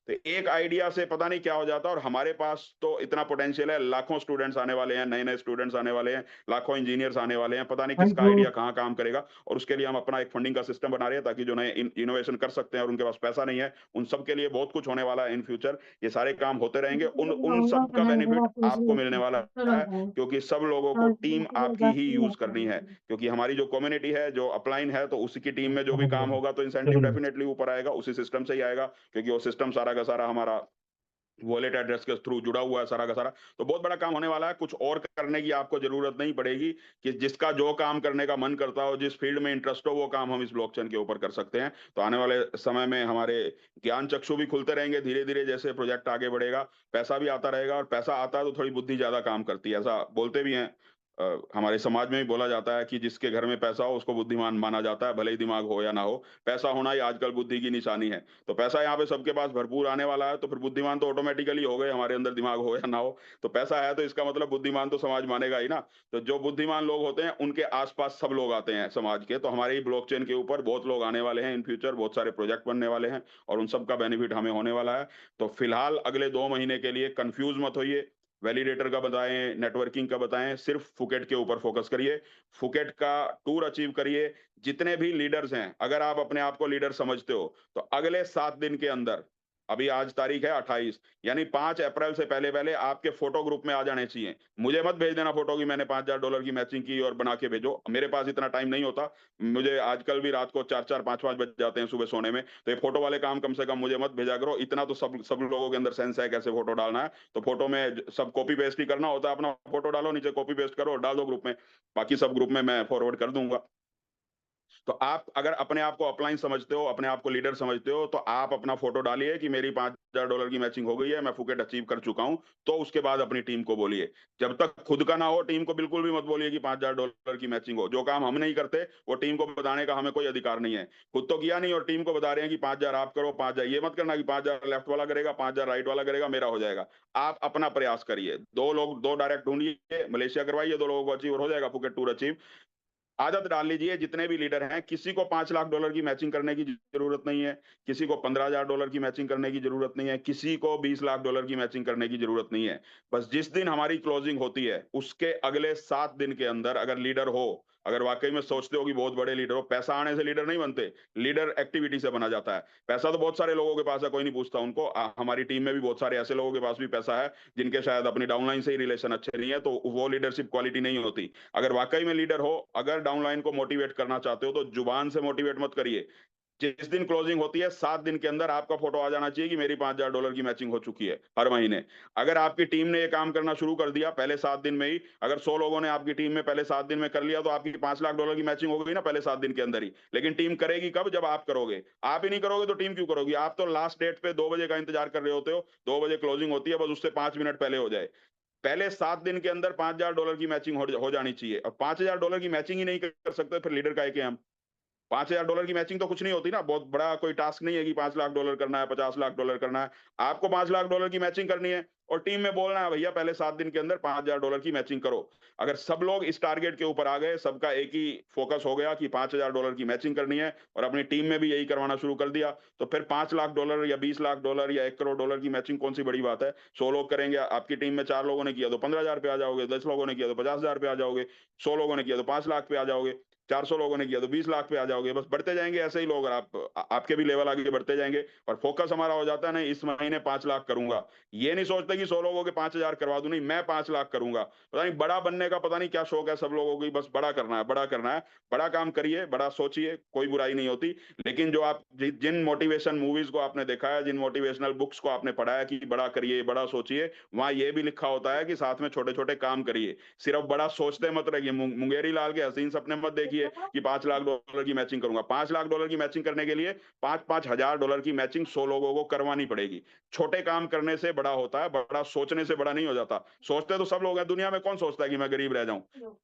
तो एक आइडिया से पता नहीं क्या हो जाता। और हमारे पास तो इतना पोटेंशियल है, लाखों स्टूडेंट्स आने वाले हैं, नए नए स्टूडेंट्स आने वाले हैं, लाखों इंजीनियर्स आने वाले हैं, पता नहीं किसका आइडिया कहाँ काम करेगा। और उसके लिए हम अपना एक फंडिंग का सिस्टम बना रहे हैं, ताकि जो नए इनोवेशन कर सकते हैं और उनके पास पैसा नहीं है, उन सब के लिए बहुत कुछ होने वाला है इन फ्यूचर। ये सारे काम होते रहेंगे, उन सब का बेनिफिट आपको मिलने वाला है, क्योंकि सब लोगों को टीम आपकी ही यूज करनी है। क्योंकि हमारी जो कम्युनिटी है, जो अपलाइन है, तो उसकी टीम में जो भी काम होगा तो इंसेंटिव डेफिनेटली ऊपर आएगा, उसी सिस्टम से ही आएगा, क्योंकि वो सिस्टम सारा का सारा हमारा वॉलेट एड्रेस के थ्रू जुड़ा हुआ है सारा का सारा। तो बहुत बड़ा काम होने वाला है, कुछ और करने की आपको जरूरत नहीं पड़ेगी। कि जिसका जो काम करने का मन करता हो, जिस फील्ड में इंटरेस्ट हो, वो काम हम इस ब्लॉकचेन के ऊपर कर सकते हैं। तो आने वाले समय में हमारे ज्ञान चक्षु भी खुलते रहेंगे धीरे धीरे, जैसे प्रोजेक्ट आगे बढ़ेगा। पैसा भी आता रहेगा, और पैसा आता है तो थोड़ी बुद्धि ज्यादा काम करती है, ऐसा बोलते भी हैं। हमारे समाज में भी बोला जाता है कि जिसके घर में पैसा हो उसको बुद्धिमान माना जाता है, भले ही दिमाग हो या ना हो। पैसा होना ही आजकल बुद्धि की निशानी है। तो पैसा यहाँ पे सबके पास भरपूर आने वाला है, तो फिर बुद्धिमान तो ऑटोमेटिकली हो गए, हमारे अंदर दिमाग हो या ना हो। तो पैसा है तो इसका मतलब बुद्धिमान तो समाज मानेगा ही ना। तो जो बुद्धिमान लोग होते हैं उनके आसपास सब लोग आते हैं समाज के। तो हमारे ही ब्लॉकचेन के ऊपर बहुत लोग आने वाले हैं इन फ्यूचर, बहुत सारे प्रोजेक्ट बनने वाले हैं, और उन सब का बेनिफिट हमें होने वाला है। तो फिलहाल अगले 2 महीने के लिए कंफ्यूज मत होइए। वैलिडेटर का बताएं, नेटवर्किंग का बताएं, सिर्फ फुकेट के ऊपर फोकस करिए। फुकेट का टूर अचीव करिए। जितने भी लीडर्स हैं, अगर आप अपने आप को लीडर समझते हो, तो अगले 7 दिन के अंदर, अभी आज तारीख है 28, यानी 5 अप्रैल से पहले पहले आपके फोटो ग्रुप में आ जाने चाहिए। मुझे मत भेज देना फोटो की मैंने $5,000 की मैचिंग की और बना के भेजो, मेरे पास इतना टाइम नहीं होता। मुझे आजकल भी रात को 4-4 5-5 बज जाते हैं सुबह सोने में। तो ये फोटो वाले काम कम से कम मुझे मत भेजा करो। इतना तो सब लोगों के अंदर सेंस है कैसे फोटो डालना है। तो फोटो में सब कॉपी पेस्ट ही करना होता है, अपना फोटो डालो, नीचे कॉपी पेस्ट करो और डाल दो ग्रुप में। बाकी सब ग्रुप में मैं फॉरवर्ड कर दूंगा। तो आप अगर अपने आप को अपलाइन समझते हो, अपने आप को लीडर समझते हो, तो आप अपना फोटो डालिए कि मेरी $5,000 की मैचिंग हो गई है, मैं फुकेट अचीव कर चुका हूं। तो उसके बाद अपनी टीम को बोलिए। जब तक खुद का ना हो, टीम को बिल्कुल भी मत बोलिए कि $5,000 की मैचिंग हो। जो काम हम नहीं करते वो टीम को बताने का हमें कोई अधिकार नहीं है। खुद तो किया नहीं और टीम को बता रहे हैं कि 5,000 आप करो, 5,000 ये मत करना कि 5,000 लेफ्ट वाला करेगा, 5,000 राइट वाला करेगा, मेरा हो जाएगा। आप अपना प्रयास करिए। 2 डायरेक्ट ढूंढिए, मलेशिया करवाइए, 2 लोगों को अचीव हो जाएगा फुकेट टूर अचीव। आदत डाल लीजिए। जितने भी लीडर हैं, किसी को $5,00,000 की मैचिंग करने की जरूरत नहीं है, किसी को $15,000 की मैचिंग करने की जरूरत नहीं है, किसी को $20,00,000 की मैचिंग करने की जरूरत नहीं है। बस जिस दिन हमारी क्लोजिंग होती है उसके अगले 7 दिन के अंदर अगर लीडर हो, अगर वाकई में सोचते हो कि बहुत बड़े लीडर हो, पैसा आने से लीडर नहीं बनते, लीडर एक्टिविटी से बना जाता है। पैसा तो बहुत सारे लोगों के पास है, कोई नहीं पूछता उनको। हमारी टीम में भी बहुत सारे ऐसे लोगों के पास भी पैसा है जिनके शायद अपनी डाउनलाइन से ही रिलेशन अच्छे नहीं है, तो वो लीडरशिप क्वालिटी नहीं होती। अगर वाकई में लीडर हो, अगर डाउनलाइन को मोटिवेट करना चाहते हो, तो जुबान से मोटिवेट मत करिए। जिस दिन क्लोजिंग होती है 7 दिन के अंदर आपका फोटो आ जाना चाहिए कि मेरी $5,000 की मैचिंग हो चुकी है हर महीने। अगर आपकी टीम ने ये काम करना शुरू कर दिया पहले 7 दिन में ही, अगर 100 लोगों ने आपकी टीम में पहले 7 दिन में कर लिया, तो आपकी $5,00,000 की मैचिंग हो गई ना पहले 7 दिन के अंदर ही। लेकिन टीम करेगी कब? जब आप करोगे। आप ही नहीं करोगे तो टीम क्यों करोगी? आप तो लास्ट डेट पे 2 बजे का इंतजार कर रहे होते हो। 2 बजे क्लोजिंग होती है, बस उससे 5 मिनट पहले हो जाए। पहले 7 दिन के अंदर $5,000 की मैचिंग हो जानी चाहिए। और $5,000 की मैचिंग ही नहीं कर सकते, फिर लीडर काहे के हम? $5,000 की मैचिंग तो कुछ नहीं होती ना, बहुत बड़ा कोई टास्क नहीं है कि $5 लाख करना है, $50 लाख करना है। आपको $5 लाख की मैचिंग करनी है और टीम में बोलना है भैया पहले 7 दिन के अंदर $5,000 की मैचिंग करो। अगर सब लोग इस टारगेट के ऊपर आ गए, सबका एक ही फोकस हो गया कि $5,000 की मैचिंग करनी है और अपनी टीम में भी यही करवाना शुरू कर दिया, तो फिर $5 लाख या $20 लाख या $1 करोड़ की मैचिंग कौन सी बड़ी बात है? 100 लोग करेंगे, आपकी टीम में 4 लोगों ने किया तो 15,000 पे आ जाओगे, 10 लोगों ने किया तो 50,000 पे आ जाओगे, 100 लोगों ने किया तो 5 लाख पे आ जाओगे, 400 लोगों ने किया तो 20 लाख पे आ जाओगे। बस बढ़ते जाएंगे ऐसे ही लोग, और आपके भी लेवल आगे बढ़ते जाएंगे। और फोकस हमारा हो जाता है ना, इस महीने 5 लाख करूंगा। ये नहीं सोचते कि 100 लोगों के 5,000 करवा दूं, नहीं, मैं 5 लाख करूंगा। पता नहीं बड़ा बनने का पता नहीं क्या शौक है सब लोगों को, बस बड़ा करना है, बड़ा करना है। बड़ा काम करिए, बड़ा सोचिए, कोई बुराई नहीं होती। लेकिन जो आप जिन मोटिवेशन मूवीज को आपने देखा है, जिन मोटिवेशनल बुक्स को आपने पढ़ा है कि बड़ा करिए, बड़ा सोचिए, वहां ये भी लिखा होता है कि साथ में छोटे छोटे काम करिए। सिर्फ बड़ा सोचते मत रहिए। मुंगेरी लाल के हसीन सपने मत देखिए कि $5 लाख की मैचिंग करूंगा। $5 लाख की मैचिंग करने के लिए $5,000 की मैचिंग 100 लोगों को करवानी पड़ेगी। छोटे काम करने से बड़ा होता है, बड़ा सोचने से बड़ा नहीं हो जाता। सोचते तो सब लोग हैं दुनिया में, कौन सोचता है कि मैं गरीब रह जाऊं?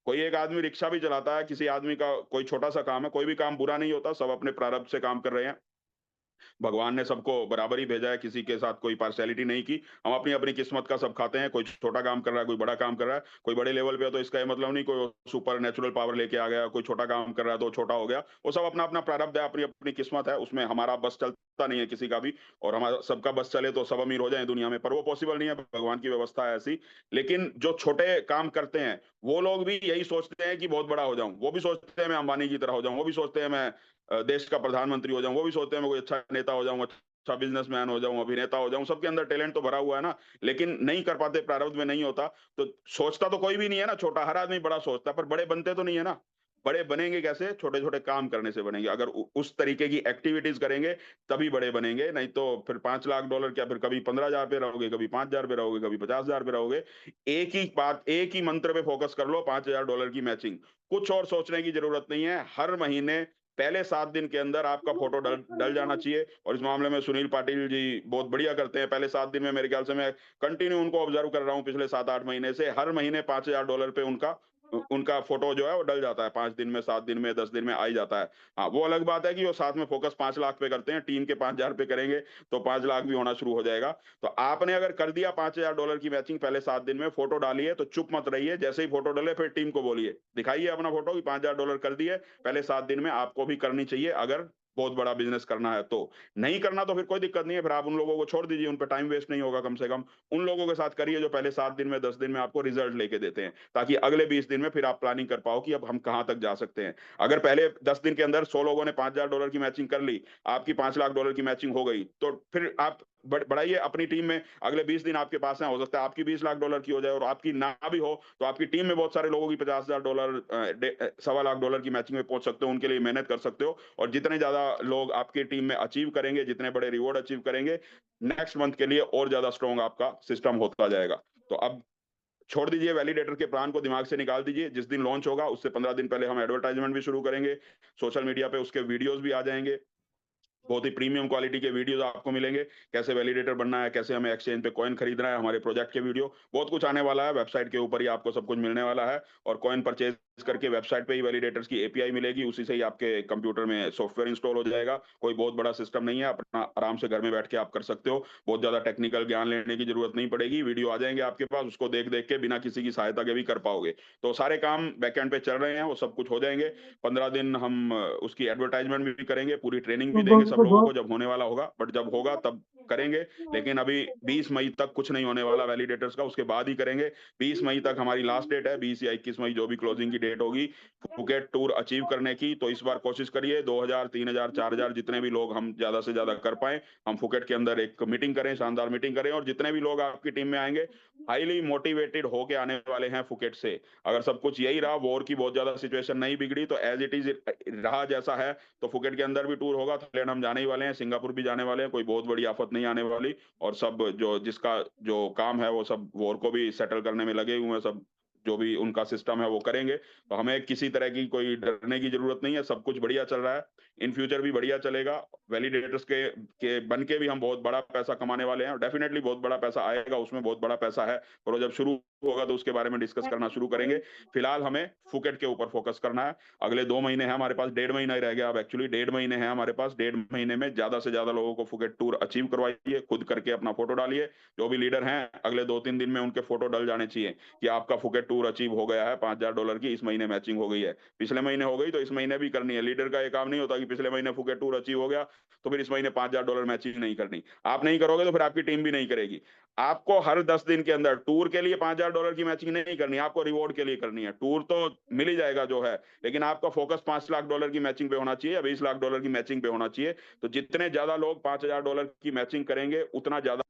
कोई एक आदमी रिक्शा भी चलाता है, किसी आदमी का कोई छोटा सा काम है, कोई भी काम बुरा नहीं होता, सब अपने प्रारब्ध से काम कर रहे हैं। भगवान ने सबको बराबर ही भेजा है, किसी के साथ कोई पार्शियलिटी नहीं की। हम अपनी अपनी किस्मत का सब खाते हैं, कोई छोटा काम कर रहा है, कोई बड़ा काम कर रहा है, कोई बड़े लेवल पे है तो इसका ये मतलब नहीं कोई सुपर नेचुरल पावर लेके आ गया, कोई छोटा काम कर रहा है तो छोटा हो गया। वो सब अपना अपना प्रारब्ध है, अपनी अपनी किस्मत है, उसमें हमारा बस चलता नहीं है किसी का भी। और हमारा सबका बस चले तो सब अमीर हो जाए दुनिया में, पर वो पॉसिबल नहीं है, भगवान की व्यवस्था है ऐसी। लेकिन जो छोटे काम करते हैं वो लोग भी यही सोचते हैं कि बहुत बड़ा हो जाऊं, वो भी सोचते हैं मैं अंबानी की तरह हो जाऊं, वो भी सोचते हैं मैं देश का प्रधानमंत्री हो जाऊं, वो भी सोचते हैं मैं कोई अच्छा नेता हो जाऊं, अच्छा बिजनेसमैन हो जाऊं, अभिनेता हो जाऊं। सबके अंदर टैलेंट तो भरा हुआ है ना, लेकिन नहीं कर पाते, प्रारब्ध में नहीं होता। तो सोचता तो कोई भी नहीं है ना, छोटा हर आदमी बड़ा सोचता है, पर बड़े बनते तो नहीं है ना। बड़े बनेंगे कैसे? छोटे छोटे काम करने से बनेंगे। अगर उस तरीके की एक्टिविटीज करेंगे तभी बड़े बनेंगे, नहीं तो फिर $5 लाख क्या, फिर कभी 15,000 पे रहोगे, कभी 5,000 पे रहोगे, कभी 50,000 पे रहोगे। एक ही बात, एक ही मंत्र पे फोकस कर लो, $5,000 की मैचिंग। कुछ और सोचने की जरूरत नहीं है। हर महीने पहले 7 दिन के अंदर आपका फोटो डल डल जाना चाहिए। और इस मामले में सुनील पाटिल जी बहुत बढ़िया करते हैं। पहले 7 दिन में मेरे ख्याल से मैं कंटिन्यू उनको ऑब्जर्व कर रहा हूँ पिछले 7-8 महीने से, हर महीने $5,000 पे उनका फोटो जो है वो डल जाता है। 5 दिन में, 7 दिन में, 10 दिन में आ ही जाता है। हाँ, वो अलग बात है कि वो साथ में फोकस 5 लाख पे करते हैं, टीम के 5,000 पे करेंगे तो 5 लाख भी होना शुरू हो जाएगा। तो आपने अगर कर दिया $5,000 की मैचिंग पहले 7 दिन में, फोटो डालिए तो चुप मत रहिए। जैसे ही फोटो डले फिर टीम को बोलिए, दिखाइए अपना फोटो कि $5,000 कर दिए। पहले 7 दिन में आपको भी करनी चाहिए, अगर बहुत बड़ा बिज़नेस करना है तो। नहीं करना तो फिर कोई दिक्कत नहीं है, फिर आप उन लोगों को छोड़ दीजिए, उन पे टाइम वेस्ट नहीं होगा। कम से कम उन लोगों के साथ करिए जो पहले 7 दिन में, 10 दिन में आपको रिजल्ट लेके देते हैं, ताकि अगले 20 दिन में फिर आप प्लानिंग कर पाओ कि अब हम कहाँ तक जा सकते हैं। अगर पहले 10 दिन के अंदर 100 लोगों ने $5,000 की मैचिंग कर ली, आपकी $5 लाख की मैचिंग हो गई, तो फिर आप बढ़ाइए अपनी टीम में। अगले 20 दिन आपके पास हैं, हो सकता है आपकी $20 लाख की हो जाए, और आपकी ना भी हो तो आपकी टीम में बहुत सारे लोगों की $50,000 $1.25 लाख की मैचिंग में पहुंच सकते हो, उनके लिए मेहनत कर सकते हो। और जितने ज्यादा लोग आपकी टीम में अचीव करेंगे, जितने बड़े रिवॉर्ड अचीव करेंगे, नेक्स्ट मंथ के लिए और ज्यादा स्ट्रॉन्ग आपका सिस्टम होता जाएगा। तो अब छोड़ दीजिए वैलिडेटर के प्लान को, दिमाग से निकाल दीजिए। जिस दिन लॉन्च होगा उससे 15 दिन पहले हम एडवर्टाइजमेंट भी शुरू करेंगे, सोशल मीडिया पे उसके वीडियोस भी आ जाएंगे। बहुत ही प्रीमियम क्वालिटी के वीडियोस आपको मिलेंगे, कैसे वैलिडेटर बनना है, कैसे हमें एक्सचेंज पे कॉइन खरीदना है, हमारे प्रोजेक्ट के वीडियो, बहुत कुछ आने वाला है। वेबसाइट के ऊपर ही आपको सब कुछ मिलने वाला है, और कॉइन परचेज करके वेबसाइट पे ही वैलिडेटर्स की एपीआई मिलेगी, उसी से ही आपके कंप्यूटर में सॉफ्टवेयर इंस्टॉल हो जाएगा। कोई बहुत बड़ा सिस्टम नहीं है, अपना आराम से घर में बैठ के आप कर सकते हो। बहुत ज्यादा टेक्निकल ज्ञान लेने की जरूरत नहीं पड़ेगी, वीडियो आ जाएंगे आपके पास, उसको देख देख के बिना किसी की सहायता के भी कर पाओगे। तो सारे काम बैकएंड पे चल रहे हैं, वो सब कुछ हो जाएंगे। 15 दिन हम उसकी एडवर्टाइजमेंट भी करेंगे, पूरी ट्रेनिंग भी देंगे सब लोगों को, जब होने वाला होगा। बट जब होगा तब करेंगे, लेकिन अभी 20 मई तक कुछ नहीं होने वाला वैलिडेटर्स का, उसके बाद ही करेंगे। 20 मई तक हमारी लास्ट डेट है, 20 या 21 मई जो भी क्लोजिंग की डेट होगी फुकेट टूर अचीव करने की। तो इस बार कोशिश करिए 2,000, 3,000, 4,000 जितने भी लोग हम ज्यादा से ज्यादा कर पाए, हम फुकेट के अंदर एक मीटिंग करें, शानदार मीटिंग करें। और जितने भी लोग आपकी टीम में आएंगे हाईली मोटिवेटेड होके आने वाले हैं फुकेट से। अगर सब कुछ यही रहा, वॉर की बहुत ज्यादा सिचुएशन नहीं बिगड़ी, तो एज इट इज रहा जैसा है, तो फुकेट के अंदर भी टूर होगा। थाईलैंड हम जाने ही वाले हैं, सिंगापुर भी जाने वाले हैं, कोई बहुत बड़ी आफत नहीं आने वाली। और सब जो जिसका जो काम है वो सब वॉर को भी सेटल करने में लगे हुए हैं, सब जो भी उनका सिस्टम है वो करेंगे। तो हमें किसी तरह की कोई डरने की जरूरत नहीं है, सब कुछ बढ़िया चल रहा है, इन फ्यूचर भी बढ़िया चलेगा। वैलिडेटर्स के बन के भी हम बहुत बड़ा पैसा कमाने वाले हैं, और डेफिनेटली बहुत बड़ा पैसा आएगा, उसमें बहुत बड़ा पैसा है, और वो जब शुरू होगा तो उसके बारे में डिस्कस करना शुरू करेंगे। फिलहाल हमें फुकेट के ऊपर फोकस करना है। अगले 2 महीने हैं हमारे पास, 1.5 महीना ही रह गया अब, एक्चुअली 1.5 महीने हैं हमारे पास। 1.5 महीने में ज्यादा से ज्यादा लोगों को फुकेट टूर अचीव करवाइए, खुद करके अपना फोटो डालिए। जो भी लीडर हैं अगले 2-3 दिन में उनके फोटो डल जाने चाहिए कि आपका फुकेट टूर अचीव हो गया है, $5000 की इस महीने मैचिंग हो गई है। पिछले महीने हो गई तो इस महीने भी करनी है। लीडर का ये काम नहीं होता कि पिछले महीने फुकेट टूर अचीव हो गया तो फिर इस महीने $5000 मैचिंग नहीं करनी। आप नहीं करोगे तो फिर आपकी टीम भी नहीं करेगी। आपको हर 10 दिन के अंदर टूर के लिए $5000 की मैचिंग नहीं करनी, आपको रिवॉर्ड के लिए करनी है। टूर तो मिल ही जाएगा जो है, लेकिन आपका फोकस $5 लाख की मैचिंग पे होना चाहिए या $20 लाख की मैचिंग पे होना चाहिए। तो जितने ज्यादा लोग $5000 की मैचिंग करेंगे उतना ज्यादा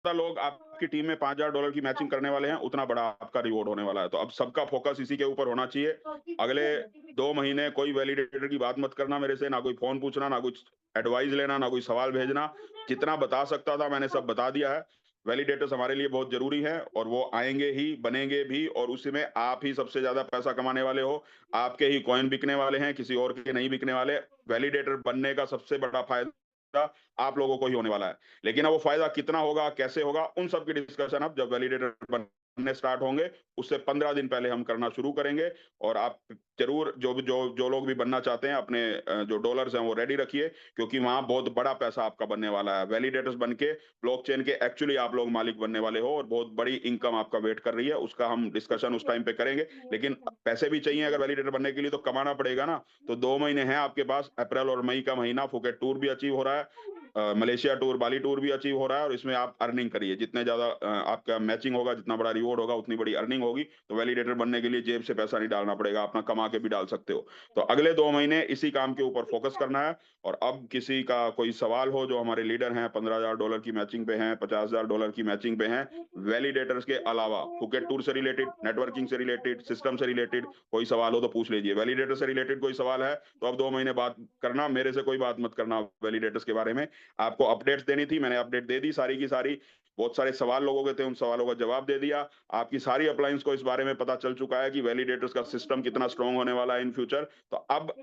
लोग आपकी टीम में $5000 की मैचिंग करने वाले हैं, उतना बड़ा आपका रिवॉर्ड होने वाला है। तो अब सबका फोकस इसी के ऊपर होना चाहिए। अगले 2 महीने कोई वैलिडेटर की बात मत करना मेरे से, ना कोई फोन पूछना, ना कुछ एडवाइस लेना, ना कोई सवाल भेजना। जितना बता सकता था मैंने सब बता दिया है। वैलिडेटर्स हमारे लिए बहुत जरूरी है, और वो आएंगे ही, बनेंगे भी, और उसमें आप ही सबसे ज्यादा पैसा कमाने वाले हो। आपके ही कॉइन बिकने वाले हैं, किसी और के नहीं बिकने वाले। वैलिडेटर बनने का सबसे बड़ा फायदा आप लोगों को ही होने वाला है। लेकिन अब वो फायदा कितना होगा, कैसे होगा, उन सब की डिस्कशन अब जब वैलिडेटर बनने स्टार्ट होंगे उससे 15 दिन पहले हम करना शुरू करेंगे। और आप जरूर जो लोग भी बनना चाहते हैं अपने जो डॉलर्स हैं वो रेडी रखिए, क्योंकि वहां बहुत बड़ा पैसा आपका बनने वाला है। वैलिडेटर्स बन के ब्लॉकचेन के एक्चुअली आप लोग मालिक बनने वाले हो, और बहुत बड़ी इनकम आपका वेट कर रही है। उसका हम डिस्कशन उस टाइम पे करेंगे। लेकिन पैसे भी चाहिए अगर वैलिडेटर बनने के लिए, तो कमाना पड़ेगा ना। तो 2 महीने हैं आपके पास, अप्रैल और मई का महीना, फुकेट टूर भी अचीव हो रहा है, मलेशिया टूर, बाली टूर भी अचीव हो रहा है, और इसमें आप अर्निंग करिए। जितने ज्यादा आपका मैचिंग होगा, जितना बड़ा रिवॉर्ड होगा, उतनी बड़ी अर्निंग होगी। तो वैलिडेटर बनने के लिए जेब से पैसा नहीं डालना पड़ेगा, अपना कमा के भी डाल सकते हो। तो अगले 2 महीने इसी काम के ऊपर फोकस करना है। और अब किसी का कोई सवाल हो, जो हमारे लीडर हैं $15000 की मैचिंग पे हैं, $50000 की मैचिंग पे हैं, वैलिडेटर्स के अलावा फुकेट टूर से रिलेटेड, नेटवर्किंग से रिलेटेड, सिस्टम से रिलेटेड कोई सवाल हो तो पूछ लीजिए। वैलिडेटर से रिलेटेड कोई सवाल है तो अब 2 महीने बात करना, मेरे से कोई बात मत करना वैलिडेटर्स के बारे में। आपको अपडेट्स देनी थी, मैंने अपडेट दे दी सारी की सारी। बहुत सारे सवाल लोगों के थे, उन सवालों का जवाब दे दिया। आपकी सारी अपलायंस को इस बारे में पता चल चुका है कि वैलिडेटर्स का सिस्टम कितना स्ट्रांग होने वाला है इन फ्यूचर। तो अब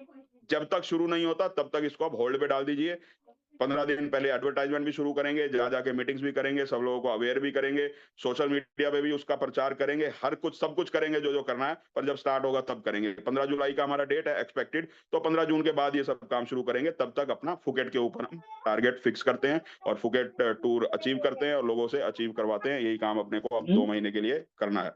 जब तक शुरू नहीं होता तब तक इसको आप होल्ड पे डाल दीजिए। 15 दिन पहले एडवर्टाइजमेंट भी शुरू करेंगे, जा जाके मीटिंग्स भी करेंगे, सब लोगों को अवेयर भी करेंगे, सोशल मीडिया पे भी उसका प्रचार करेंगे, हर कुछ सब कुछ करेंगे जो जो करना है। पर जब स्टार्ट होगा तब करेंगे। 15 जुलाई का हमारा डेट है एक्सपेक्टेड, तो 15 जून के बाद ये सब काम शुरू करेंगे। तब तक अपना फुकेट के ऊपर हम टारगेट फिक्स करते हैं और फुकेट टूर अचीव करते हैं और लोगों से अचीव करवाते हैं। यही काम अपने को अब 2 महीने के लिए करना है,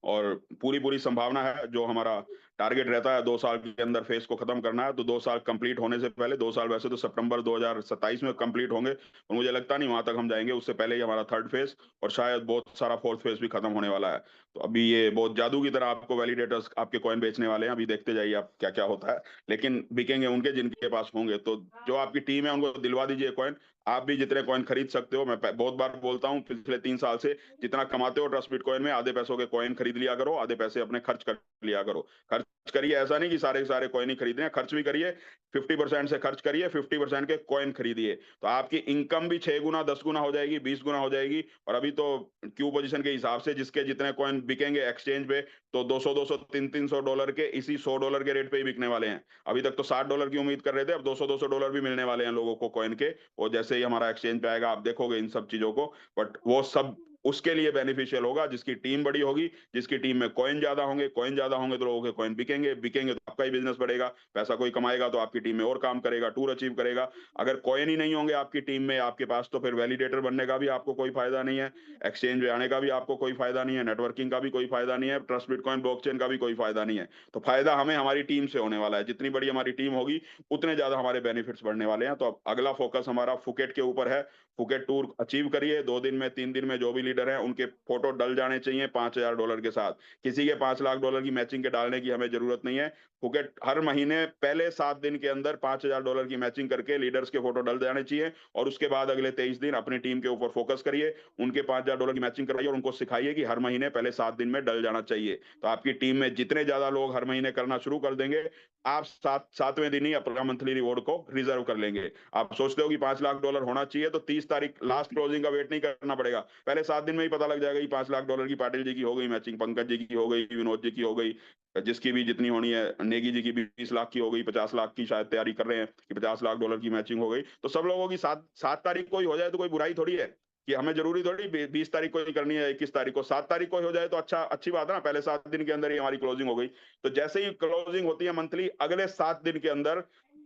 और पूरी संभावना है। जो हमारा टारगेट रहता है 2 साल के अंदर फेज को खत्म करना है, तो 2 साल कंप्लीट होने से पहले, 2 साल वैसे तो सितंबर 2027 में कंप्लीट होंगे, और मुझे लगता नहीं वहां तक हम जाएंगे। उससे पहले ही हमारा 3rd फेज और शायद बहुत सारा 4th फेज भी खत्म होने वाला है। तो अभी ये बहुत जादू की तरह आपको वैलिडेटर्स आपके कॉइन बेचने वाले हैं। अभी देखते जाइए आप क्या क्या होता है, लेकिन बिकेंगे उनके जिनके पास होंगे। तो जो आपकी टीम है उनको दिलवा दीजिए कॉइन। आप भी जितने कॉइन खरीद सकते हो, मैं बहुत बार बोलता हूँ पिछले 3 साल से, जितना कमाते हो ट्रस्ट बिटकॉइन में, आधे पैसों के कॉइन खरीद लिया करो, आधे पैसे अपने खर्च कर लिया करो। खर्च करिए, ऐसा नहीं कि सारे सारे कॉइन ही खरीदने हैं, खर्च भी करिए। 50% से खर्च करिए, 50% के कॉइन खरीदिए। तो आपकी इनकम भी 6 गुना, 10 गुना हो जाएगी, 20 गुना हो जाएगी। और अभी तो क्यू पोजीशन के हिसाब से जिसके जितने कॉइन बिकेंगे एक्सचेंज पे, तो $200, $300 के इसी $100 के रेट पे ही बिकने वाले हैं। अभी तक तो $60 की उम्मीद कर रहे थे, अब $200 भी मिलने वाले हैं लोगों को कॉइन के। और जैसे ही हमारा एक्सचेंज पे आएगा आप देखोगे इन सब चीजों को। बट वो सब उसके लिए बेनिफिशियल होगा जिसकी टीम बड़ी होगी, जिसकी टीम में कॉइन ज्यादा होंगे। कॉइन ज्यादा होंगे तो लोगों के कॉइन बिकेंगे, बिकेंगे तो आपका ही बिजनेस बढ़ेगा, पैसा कोई कमाएगा तो आपकी टीम में और काम करेगा, टूर अचीव करेगा। अगर कॉइन ही नहीं होंगे आपकी टीम में आपके पास, तो फिर वैलिडेटर बनने का भी आपको कोई फायदा नहीं है, एक्सचेंज में आने का भी आपको कोई फायदा नहीं है, नेटवर्किंग का भी कोई फायदा नहीं है, ट्रस्ट बिटकॉइन ब्लॉकचेन का भी कोई फायदा नहीं है। तो फायदा हमें हमारी टीम से होने वाला है। जितनी बड़ी हमारी टीम होगी उतने ज्यादा हमारे बेनिफिट्स बढ़ने वाले हैं। तो अब अगला फोकस हमारा फुकेट के ऊपर है। फुकेट टूर अचीव करिए 2 दिन में, 3 दिन में, जो भी लीडर हैं उनके फोटो डल जाने चाहिए $5,000 के साथ। किसी के $5 लाख की मैचिंग के डालने की हमें जरूरत नहीं है। फुकेट हर महीने पहले 7 दिन के अंदर $5,000 की मैचिंग करके लीडर्स के फोटो डल जाने चाहिए और उसके बाद अगले 23 दिन अपनी टीम के ऊपर फोकस करिए, उनके $5,000 की मैचिंग करवाइए और उनको सिखाइए कि हर महीने पहले 7 दिन में डल जाना चाहिए। तो आपकी टीम में जितने ज्यादा लोग हर महीने करना शुरू कर देंगे, आप 7वें दिन ही अपना मंथली रिवॉर्ड को रिजर्व कर लेंगे। आप सोचते हो कि $5 लाख होना चाहिए तो 30 तारीख लास्ट क्लोजिंग का वेट नहीं करना पड़ेगा, पहले 7 दिन में ही पता लग जाएगा कि $5 लाख की पाटिल जी की हो गई मैचिंग, पंकज जी की हो गई, विनोद जी की हो गई, जिसकी भी जितनी होनी है, नेगी जी की भी 20 लाख की हो गई, 50 लाख की शायद तैयारी कर रहे हैं कि $50 लाख की मैचिंग हो गई। तो सब लोगों की 7 तारीख को ही हो जाए तो कोई बुराई थोड़ी है कि हमें जरूरी थोड़ी 20 तारीख को ही करनी है, 21 तारीख को, 7 तारीख को हो जाए तो अच्छी बात है ना, पहले 7 दिन के अंदर ही हमारी क्लोजिंग हो गई। तो जैसे ही क्लोजिंग होती है मंथली, अगले 7 दिन के अंदर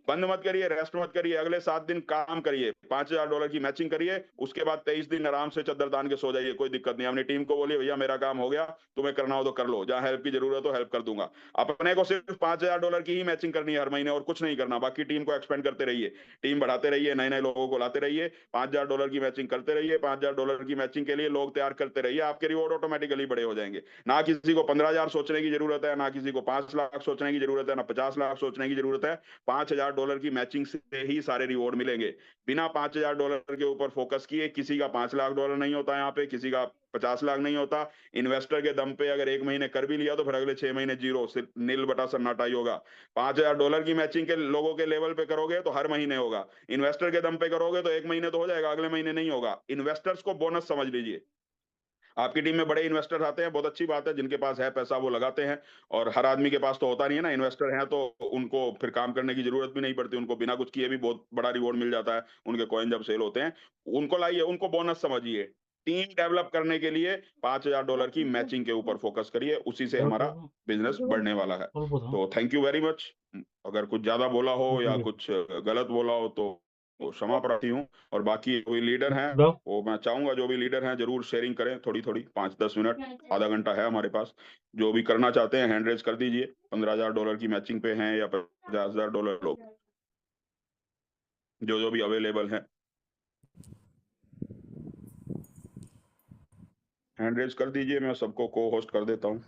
बंद मत करिए, रेस्ट मत करिए, अगले 7 दिन काम करिए, $5,000 की मैचिंग करिए, उसके बाद 23 दिन आराम से चद्दर तान के सो जाइए, कोई दिक्कत नहीं। अपनी टीम को बोलिए भैया मेरा काम हो गया, तुम्हें करना हो तो कर लो, जहां हेल्प की जरूरत हो हेल्प कर दूंगा। अपने को सिर्फ $5,000 की ही मैचिंग करनी है हर महीने और कुछ नहीं करना। बाकी टीम को एक्सपेंड करते रहिए, टीम बढ़ाते रहिए, नए नए लोगों को लाते रहिए, $5,000 की मैचिंग करते रहिए, $5,000 की मैचिंग के लिए लोग तैयार करते रहिए, आपके रिवॉर्ड ऑटोमेटिकली बड़े हो जाएंगे। ना किसी को 15,000 सोचने की जरूरत है, ना किसी को 5 लाख सोचने की जरूरत है, ना 50 लाख सोचने की जरूरत है। $5,000 की मैचिंग से ही सारे रिवॉर्ड मिलेंगे। बिना $5,000 के ऊपर फोकस किए किसी का $5 लाख नहीं होता, यहाँ पे किसी का 50 लाख नहीं होता। इन्वेस्टर के दम पे अगर 1 महीने कर भी लिया तो फिर अगले 6 महीने जीरो, सिर्फ नील बटा सन्नाटा ही होगा। $5,000 की मैचिंग के लोगों के लेवल पे करोगे तो हर महीने होगा, इन्वेस्टर के दम पे करोगे तो 1 महीने तो हो जाएगा, अगले महीने नहीं होगा। इन्वेस्टर्स को बोनस समझ लीजिए। आपकी टीम में बड़े इन्वेस्टर आते हैं, बहुत अच्छी बात है, जिनके पास है पैसा वो लगाते हैं, और हर आदमी के पास तो होता नहीं है ना, इन्वेस्टर हैं तो उनको फिर काम करने की जरूरत भी नहीं पड़ती, उनको बिना कुछ किए भी बहुत बड़ा रिवॉर्ड मिल जाता है, उनके कॉइन जब सेल होते हैं। उनको लाइए, उनको बोनस समझिए। टीम डेवलप करने के लिए $5,000 की मैचिंग के ऊपर फोकस करिए, उसी से हमारा बिजनेस बढ़ने वाला है। तो थैंक यू वेरी मच। अगर कुछ ज्यादा बोला हो या कुछ गलत बोला हो तो क्षमा प्रार्थी हूँ। और बाकी कोई लीडर हैं, वो मैं चाहूंगा जो भी लीडर हैं जरूर शेयरिंग करें, थोड़ी थोड़ी 5-10 मिनट, आधा घंटा है हमारे पास। जो भी करना चाहते हैं हैंड रेज कर दीजिए। $15,000 की मैचिंग पे हैं या $50,000 लोग, जो भी अवेलेबल हैं, हैंड रेज कर दीजिए, मैं सबको को होस्ट कर देता हूँ।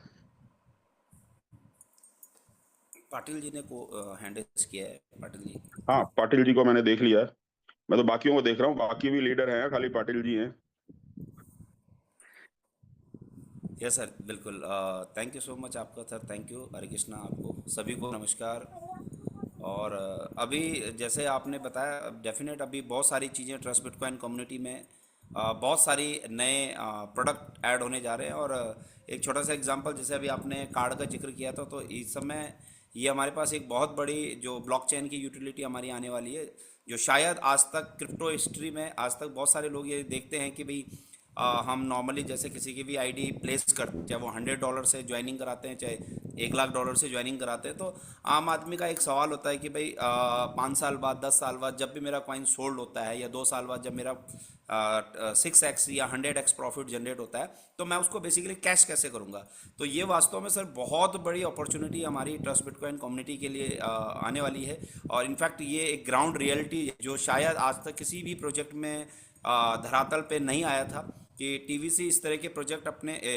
पाटिल जी ने को हैंड रेज किया है। पाटिल जी, हाँ, पाटिल जी को मैंने देख लिया है, मैं तो बाकियों को देख रहा हूँ, बाकी भी लीडर हैं, खाली पाटिल जी हैं। यस सर, बिल्कुल। थैंक यू सो मच आपका सर, थैंक यू। हरे कृष्णा, आपको सभी को नमस्कार। और अभी जैसे आपने बताया, डेफिनेट अभी बहुत सारी चीज़ें ट्रस्ट बिटकॉइन कम्युनिटी में बहुत सारी नए प्रोडक्ट ऐड होने जा रहे हैं। और एक छोटा सा एग्जांपल, जैसे अभी आपने कार्ड का जिक्र किया था, तो इस समय ये हमारे पास एक बहुत बड़ी जो ब्लॉकचेन की यूटिलिटी हमारी आने वाली है, जो शायद आज तक क्रिप्टो हिस्ट्री में आज तक बहुत सारे लोग ये देखते हैं कि भाई हम नॉर्मली जैसे किसी की भी आईडी प्लेस करते हैं, चाहे वो $100 से ज्वाइनिंग कराते हैं, चाहे $1,00,000 से ज्वाइनिंग कराते हैं, तो आम आदमी का एक सवाल होता है कि भाई 5 साल बाद, 10 साल बाद जब भी मेरा कॉइन सोल्ड होता है, या 2 साल बाद जब मेरा 6x या 100x प्रॉफिट जनरेट होता है, तो मैं उसको बेसिकली कैश कैसे करूंगा। तो ये वास्तव में सर बहुत बड़ी अपॉर्चुनिटी हमारी ट्रस्ट बिटकॉइन कम्युनिटी के लिए आने वाली है। और इनफैक्ट ये एक ग्राउंड रियलिटी जो शायद आज तक किसी भी प्रोजेक्ट में धरातल पे नहीं आया था, कि टीवीसी इस तरह के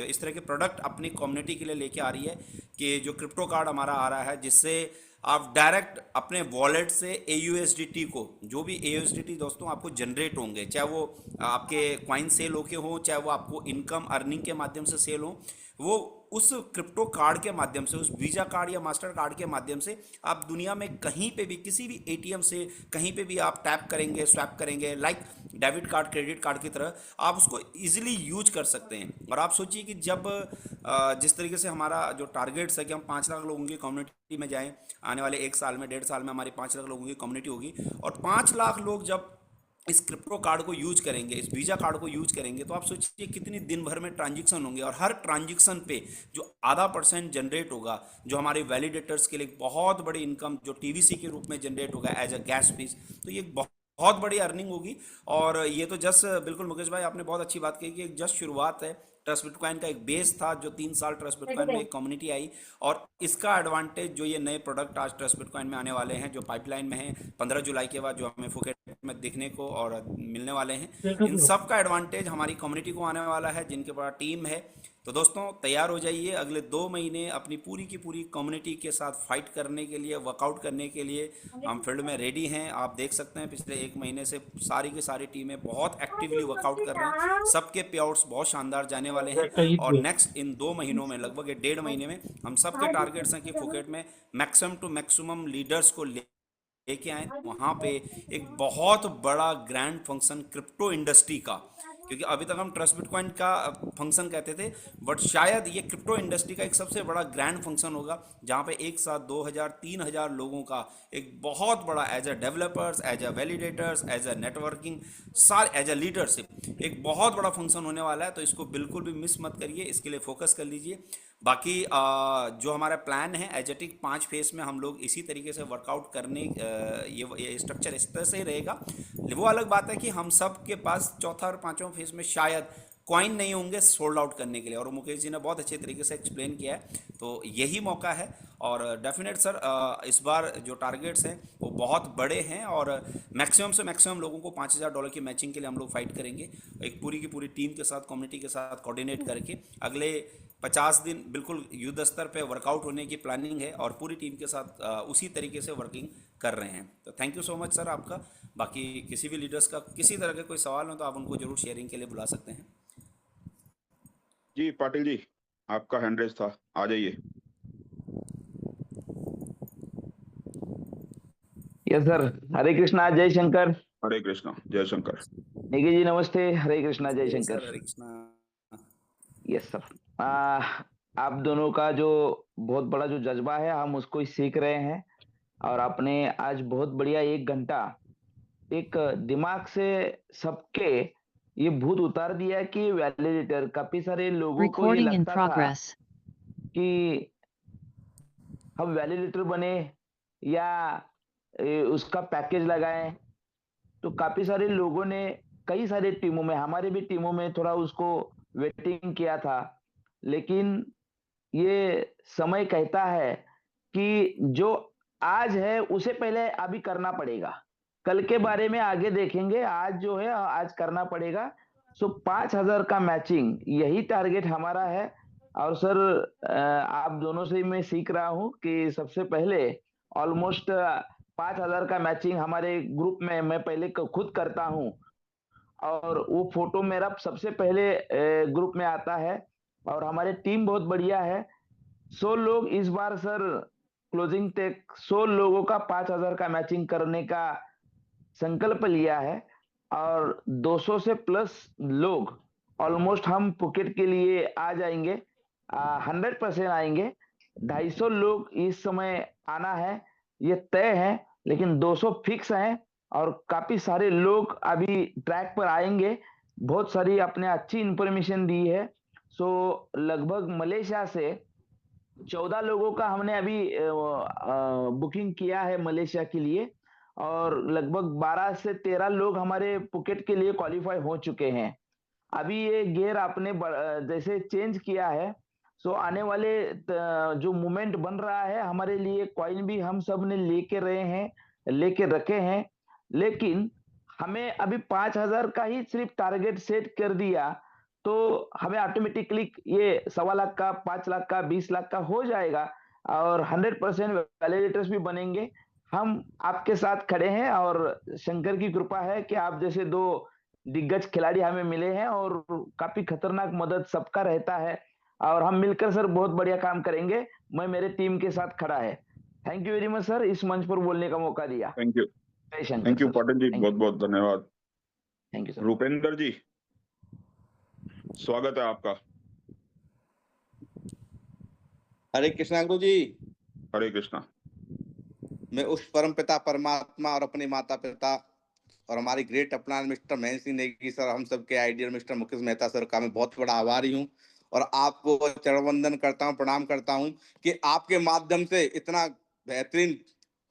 इस तरह के प्रोडक्ट अपनी कम्युनिटी के लिए लेके आ रही है, कि जो क्रिप्टो कार्ड हमारा आ रहा है, जिससे आप डायरेक्ट अपने वॉलेट से AUSDT को, जो भी AUSDT दोस्तों आपको जनरेट होंगे, चाहे वो आपके क्वाइन सेल होके हो, चाहे वो आपको इनकम अर्निंग के माध्यम से सेल हो, वो उस क्रिप्टो कार्ड के माध्यम से, उस वीज़ा कार्ड या मास्टर कार्ड के माध्यम से आप दुनिया में कहीं पे भी, किसी भी ATM से कहीं पे भी आप टैप करेंगे, स्वैप करेंगे, like debit card, credit card की तरह आप उसको इजीली यूज कर सकते हैं। और आप सोचिए कि जब जिस तरीके से हमारा जो टारगेट्स है कि हम 5 लाख लोगों की कम्युनिटी में जाएं, आने वाले 1 साल में, 1.5 साल में हमारी 5 लाख लोगों की कम्युनिटी होगी, और 5 लाख लोग जब इस क्रिप्टो कार्ड को यूज करेंगे, इस वीजा कार्ड को यूज करेंगे, तो आप सोचिए कितनी दिन भर में ट्रांजैक्शन होंगे, और हर ट्रांजैक्शन पे जो % जनरेट होगा, जो हमारे वैलिडेटर्स के लिए बहुत बड़ी इनकम, जो टीवीसी के रूप में जनरेट होगा एज अ गैस फीस, तो ये बहुत बड़ी अर्निंग होगी। और ये तो जस्ट, बिल्कुल मुकेश भाई आपने बहुत अच्छी बात कही कि जस्ट शुरुआत है। ट्रस्ट बिटकॉइन का एक बेस था, जो 3 साल ट्रस्ट बिटकॉइन में एक कम्युनिटी आई, और इसका एडवांटेज जो ये नए प्रोडक्ट आज ट्रस्ट बिटकॉइन में आने वाले हैं, जो पाइपलाइन में हैं 15 जुलाई के बाद, जो हमें फुकेट में दिखने को और मिलने वाले हैं, इन सब का एडवांटेज हमारी कम्युनिटी को आने वाला है, जिनके पास टीम है। तो दोस्तों तैयार हो जाइए, अगले 2 महीने अपनी पूरी की पूरी कम्युनिटी के साथ फाइट करने के लिए, वर्कआउट करने के लिए हम फील्ड में रेडी हैं। आप देख सकते हैं पिछले 1 महीने से सारी की सारी टीमें बहुत एक्टिवली वर्कआउट कर रहे हैं, सबके पे आउट्स बहुत शानदार जाने वाले हैं, और नेक्स्ट इन 2 महीनों में, लगभग 1.5 महीने में, हम सबके टारगेट्स हैं कि फुकेट में मैक्सिमम टू मैक्सिमम लीडर्स को लेके आए, वहाँ पे एक बहुत बड़ा ग्रैंड फंक्शन क्रिप्टो इंडस्ट्री का, क्योंकि अभी तक हम ट्रस्ट बिटकॉइन का फंक्शन कहते थे, बट शायद ये क्रिप्टो इंडस्ट्री का एक सबसे बड़ा ग्रैंड फंक्शन होगा, जहाँ पे एक साथ 2000-3000 लोगों का एक बहुत बड़ा, as a developers, as a validators, as a networking, as a leadership, एक बहुत बड़ा फंक्शन होने वाला है। तो इसको बिल्कुल भी मिस मत करिए, इसके लिए फोकस कर लीजिए। बाकी जो हमारा प्लान है एजेटिक 5 फेस में हम लोग इसी तरीके से वर्कआउट करने, ये स्ट्रक्चर इस तरह से ही रहेगा। वो अलग बात है कि हम सब के पास चौथा और 5वां फेज में शायद कॉइन नहीं होंगे सोल्ड आउट करने के लिए, और मुकेश जी ने बहुत अच्छे तरीके से एक्सप्लेन किया है, तो यही मौका है। और डेफिनेट सर इस बार जो टारगेट्स हैं वो बहुत बड़े हैं, और मैक्सिमम से मैक्सिमम लोगों को $5000 की मैचिंग के लिए हम लोग फाइट करेंगे, एक पूरी की पूरी टीम के साथ, कम्युनिटी के साथ कोऑर्डिनेट करके। अगले 50 दिन बिल्कुल युद्ध स्तर पे वर्कआउट होने की प्लानिंग है, और पूरी टीम के साथ उसी तरीके से वर्किंग कर रहे हैं। तो thank you so much sir आपका। बाकी किसी भी लीडर्स का किसी तरह के कोई सवाल हो तो आप उनको जरूर शेयरिंग के लिए बुला सकते हैं। जी पाटिल जी, आपका हैंड रेस था, आ जाइए। यस सर, हरे कृष्णा जय शंकर। हरे कृष्णा जय शंकर। निखिल जी नमस्ते, हरे कृष्णा जय शंकर। हरे कृष्णा। यस सर, आप दोनों का जो बहुत बड़ा जो जज्बा है, हम उसको ही सीख रहे हैं, और आपने आज बहुत बढ़िया 1 घंटा एक दिमाग से सबके ये भूत उतार दिया कि वैलिडेटर, काफी सारे लोगों को ये लगता था कि हम वैलिडेटर बने या उसका पैकेज लगाएं, तो काफी सारे लोगों ने कई सारे टीमों में, हमारे भी टीमों में थोड़ा उसको वेटिंग किया था, लेकिन ये समय कहता है कि जो आज है उसे पहले अभी करना पड़ेगा, कल के बारे में आगे देखेंगे, आज जो है आज करना पड़ेगा। सो 5000 का मैचिंग यही टारगेट हमारा है। और सर आप दोनों से मैं सीख रहा हूं कि सबसे पहले ऑलमोस्ट 5000 का मैचिंग हमारे ग्रुप में मैं पहले खुद करता हूं, और वो फोटो मेरा सबसे पहले ग्रुप में आता है, और हमारी टीम बहुत बढ़िया है। 100 लोग इस बार सर क्लोजिंग तक 100 लोगों का 5000 का मैचिंग करने का संकल्प लिया है, और 200 से प्लस लोग ऑलमोस्ट हम फुकेट के लिए आ जाएंगे, 100% आएंगे। 250 लोग इस समय आना है, ये तय है, लेकिन 200 फिक्स हैं, और काफी सारे लोग अभी ट्रैक पर आएंगे। बहुत सारी आपने अच्छी इंफॉर्मेशन दी है। सो लगभग मलेशिया से 14 लोगों का हमने अभी बुकिंग किया है मलेशिया के लिए, और लगभग 12 से 13 लोग हमारे फुकेट के लिए क्वालिफाई हो चुके हैं। अभी ये गियर आपने जैसे चेंज किया है, सो आने वाले जो मूवमेंट बन रहा है हमारे लिए, कॉइन भी हम सब ने लेके रखे हैं, लेकिन हमें अभी 5000 का ही सिर्फ टारगेट सेट कर दिया तो हमें ऑटोमेटिकली ये 1.25 लाख का, 5 लाख का, 20 लाख का हो जाएगा, और 100% वैलिडेटर्स भी बनेंगे। हम आपके साथ खड़े हैं, और शंकर की कृपा है कि आप जैसे 2 दिग्गज खिलाड़ी हमें मिले हैं, और काफी खतरनाक मदद सबका रहता है, और हम मिलकर सर बहुत बढ़िया काम करेंगे। मैं मेरे टीम के साथ खड़ा है। Thank you very much sir, इस मंच पर बोलने का मौका दिया। Thank you, Jai Shankar. Thank you sir, Patil ji, thank बहुत यू, बहुत धन्यवाद। Thank you sir. Rupendra ji, स्वागत है आपका। हरे कृष्णा गुरु जी। हरे कृष्णा। मैं उस परम पिता परमात्मा और अपने माता पिता और हमारी ग्रेट अपना मिस्टर महेंद्र सिंह नेगी सर, हम सबके ideal mister Mukesh Mehta sir का मैं बहुत बड़ा आभारी हूँ, और आपको चरण वंदन करता हूँ, प्रणाम करता हूँ कि आपके माध्यम से इतना बेहतरीन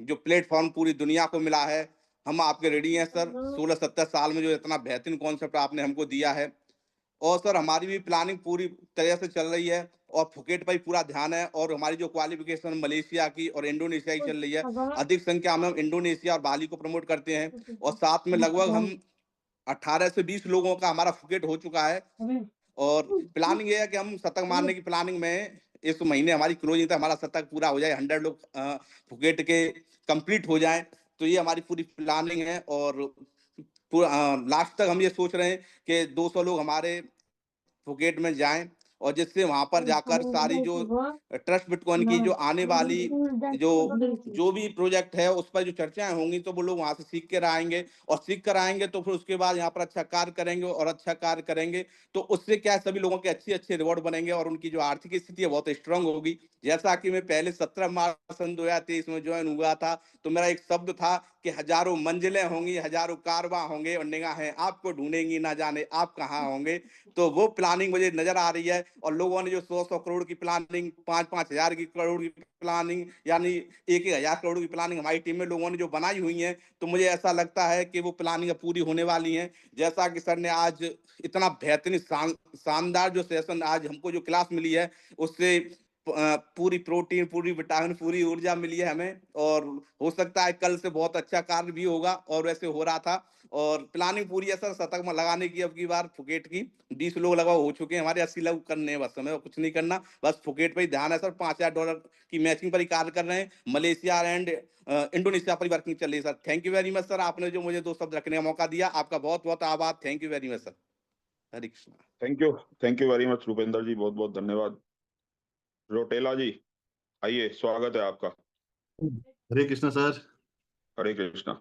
जो प्लेटफॉर्म पूरी दुनिया को मिला है, हम आपके रेडी हैं सर। 16-17 साल में जो इतना बेहतरीन कॉन्सेप्ट आपने हमको दिया है, और सर हमारी भी प्लानिंग पूरी तरह से चल रही है और फुकेट पर ही पूरा ध्यान है। और हमारी जो क्वालिफिकेशन मलेशिया की और इंडोनेशिया की चल रही है, अधिक संख्या में हम इंडोनेशिया और बाली को प्रमोट करते हैं। और साथ में लगभग हम 18 से 20 लोगों का हमारा फुकेट हो चुका है। और प्लानिंग ये है कि हम शतक मारने की प्लानिंग में इस महीने हमारी क्लोजिंग तक हमारा शतक पूरा हो जाए, 100 लोग फुकेट के कंप्लीट हो जाएं। तो ये हमारी पूरी प्लानिंग है। और लास्ट तक हम ये सोच रहे हैं कि 200 लोग हमारे फुकेट में जाएं और जिससे वहां पर जाकर सारी जो ट्रस्ट बिटकॉइन की जो आने वाली जो जो भी प्रोजेक्ट है उस पर जो चर्चाएं होंगी तो वो लोग वहां से सीख कर आएंगे। और सीख कर आएंगे तो फिर उसके बाद यहाँ पर अच्छा कार्य करेंगे। और अच्छा कार्य करेंगे तो उससे क्या है, सभी लोगों के अच्छे अच्छे रिवॉर्ड बनेंगे और उनकी जो आर्थिक स्थिति है बहुत स्ट्रांग होगी। जैसा कि मैं पहले 17 मार्च सन 2023 में ज्वाइन हुआ था तो मेरा एक शब्द था कि हजारों मंजिलें होंगी, हजारों कारवां होंगे और निगाहें आपको ढूंढेंगी, ना जाने आप कहाँ होंगे। तो वो प्लानिंग मुझे नजर आ रही है। और लोगों ने जो 100-100 करोड़ की प्लानिंग, 5-5 हजार की करोड़ की प्लानिंग, यानी 1-1 हजार करोड़ की प्लानिंग हमारी टीम में लोगों ने जो बनाई हुई है, तो मुझे ऐसा लगता है कि वो प्लानिंग पूरी होने वाली है। जैसा कि सर ने आज इतना बेहतरीन शानदार जो सेशन आज हमको जो क्लास मिली है उससे पूरी प्रोटीन, पूरी विटामिन, पूरी ऊर्जा मिली है हमें। और हो सकता है कल से बहुत अच्छा कार्य भी होगा और वैसे हो रहा था। और प्लानिंग पूरी है सर शतक में लगाने की। अब की बार फुकेट की 20 लोग लगभग हो चुके हैं हमारे, 80 लोग करने हैं, बस हमें कुछ नहीं करना, बस फुकेट पे ही ध्यान है सर। $5000 की मैचिंग पर ही कार्य कर रहे हैं। मलेशिया एंड इंडोनेशिया पर वर्किंग चल रही है sir. Thank you very much sir, आपने जो मुझे 2 शब्द रखने का मौका दिया, आपका बहुत बहुत आभार। Thank you very much sir. Hare Krishna. Thank you very much Rupendra ji, बहुत बहुत धन्यवाद। रोटेला जी आइए, स्वागत है आपका। हरे कृष्णा सर। हरे कृष्णा।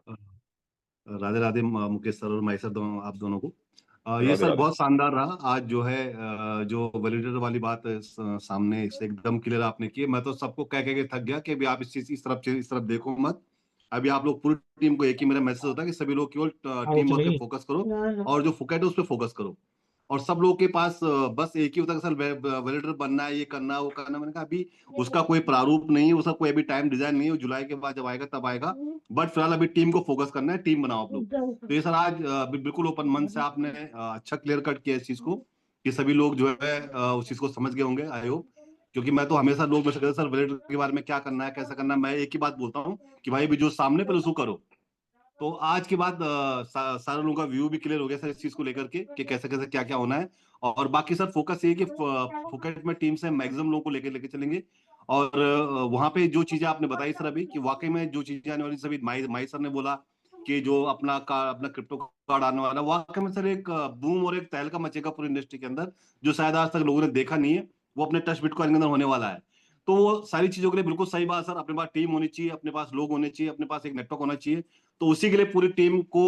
राधे राधे मुकेश सर और माई सर दोनों, आप दोनों को। ये राधे सर राधे। बहुत शानदार रहा आज जो है। जो वैलिडेटर वाली बात सामने से एकदम क्लियर आपने की। मैं तो सबको कह के थक गया कि अभी आप इस तरफ देखो मत। अभी आप लोग पूरी टीम को एक ही मेरा मैसेज होता है कि सभी लोग केवल टीम वर्क पे फोकस करो और जो फुकेट है उस पर फोकस करो। और सब लोगों के पास बस एक ही होता है सर, वैलिडेटर बनना है, ये करना है, वो करना है। मैंने कहा अभी उसका कोई प्रारूप नहीं है, उसका कोई अभी टाइम डिजाइन नहीं है, जुलाई के बाद जब आएगा तब आएगा। बट फिलहाल अभी टीम को फोकस करना है, टीम बनाओ आप लोग। तो ये सर आज बिल्कुल ओपन मन से आपने अच्छा क्लियर कट किया इस चीज को कि सभी लोग जो है उस चीज को समझ गए होंगे, आई होप। क्योंकि मैं तो हमेशा लोग में से कहते सर वैलिडेटर के बारे में क्या करना है, कैसा करना है, मैं एक ही बात बोलता हूँ कि भाई भी जो सामने पहले उसको करो। तो आज के बाद सारे लोगों का व्यू भी क्लियर हो गया सर इस चीज को लेकर के कि कैसे कैसे क्या क्या होना है। और बाकी सर फोकस ये है कि फुकेट में टीम से मैक्सिमम लोगों को लेकर लेके चलेंगे। और वहां पे जो चीजें आपने बताई सर अभी कि वाकई में जो चीजें आने वाली, सभी माई सर ने बोला कि जो अपना क्रिप्टो कार्ड आने वाला, वाकई में सर एक बूम और एक तहलका मचेगा पूरी इंडस्ट्री के अंदर, जो शायद आज तक लोगों ने देखा नहीं है। वो अपने टच बिटकॉइन के अंदर होने वाला है। तो वो सारी चीजों के लिए बिल्कुल सही बात सर, अपने पास टीम होनी चाहिए, अपने पास लोग होने चाहिए, अपने पास एक नेटवर्क होना चाहिए। तो उसी के लिए पूरी टीम को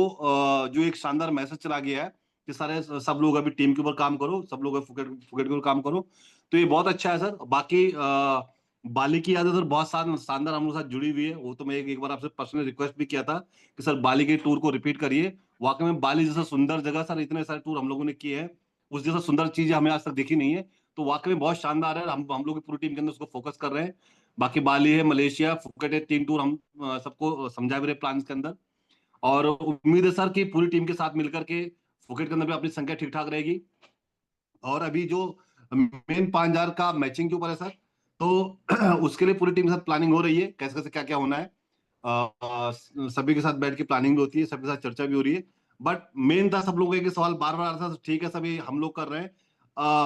जो एक शानदार मैसेज चला गया है कि सारे सब लोग अभी टीम के ऊपर काम करो, सब लोग फुकेट के ऊपर काम करो। तो ये बहुत अच्छा है सर। बाकी बाली की यादें सर बहुत शानदार हम लोग साथ जुड़ी हुई है। वो तो मैं एक बार आपसे पर्सनल रिक्वेस्ट भी किया था कि सर बाली के टूर को रिपीट करिए। वाकई में बाली जैसा सुंदर जगह सर, इतने सारे टूर हम लोगों ने किए हैं, उस जैसा सुंदर चीज हमें आज तक देखी नहीं है। तो वाकई में बहुत शानदार है। हम लोग की पूरी टीम के अंदर उसको फोकस कर रहे हैं। बाकी बाली है, मलेशिया, फुकेट है, 3 टूर हम सबको समझा भी रहे प्लान के अंदर। और उम्मीद है सर कि पूरी टीम के साथ मिलकर के फुकेट के अंदर भी अपनी संख्या ठीक ठाक रहेगी। और अभी जो मेन 5000 का मैचिंग के ऊपर है सर, तो उसके लिए पूरी टीम के साथ प्लानिंग हो रही है, कैसे कैसे क्या क्या होना है। सभी के साथ बैठ के प्लानिंग भी होती है, सबके साथ चर्चा भी हो रही है। बट मेन था सब लोगों के सवाल बार बार आता था, ठीक है सभी हम लोग कर रहे हैं,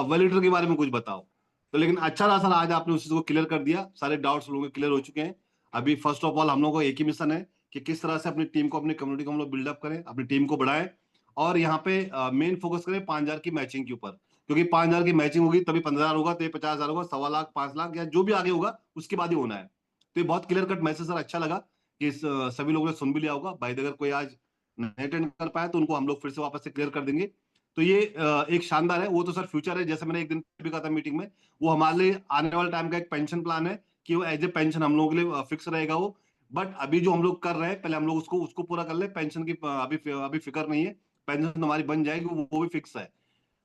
वैलिडेटर के बारे में कुछ बताओ। तो लेकिन अच्छा रहा सर, आज आपने उस चीज को क्लियर कर दिया, सारे डाउट्स लोगों के क्लियर हो चुके हैं। अभी फर्स्ट ऑफ ऑल हम लोगों को एक ही मिशन है कि किस तरह से अपनी टीम को, अपनी कम्युनिटी को हम लोग बिल्डअप करें, अपनी टीम को बढ़ाएं। और यहाँ पे मेन फोकस करें 5000 की मैचिंग के ऊपर, क्योंकि 5000 की मैचिंग होगी तभी 15000 होगा, तो 50,000 होगा, 1.25 लाख, 5 लाख या जो भी आगे होगा उसके बाद ही होना है। तो ये बहुत क्लियर कट मैसेज सर, अच्छा लगा कि सभी लोगों ने सुन भी लिया होगा। भाई अगर कोई आज नहीं अटेंड कर पाया तो उनको हम लोग फिर से वापस से क्लियर कर देंगे। तो ये एक शानदार है। वो तो सर फ्यूचर है, जैसे मैंने एक दिन भी कहा था मीटिंग में, वो हमारे लिए आने वाले टाइम का एक पेंशन प्लान है कि वो एज ए पेंशन हम लोगों के लिए फिक्स रहेगा वो। बट अभी जो हम लोग कर रहे हैं, पहले हम लोग उसको पूरा कर ले। पेंशन की अभी फिक्र नहीं है, पेंशन हमारी बन जाएगी, वो भी फिक्स है।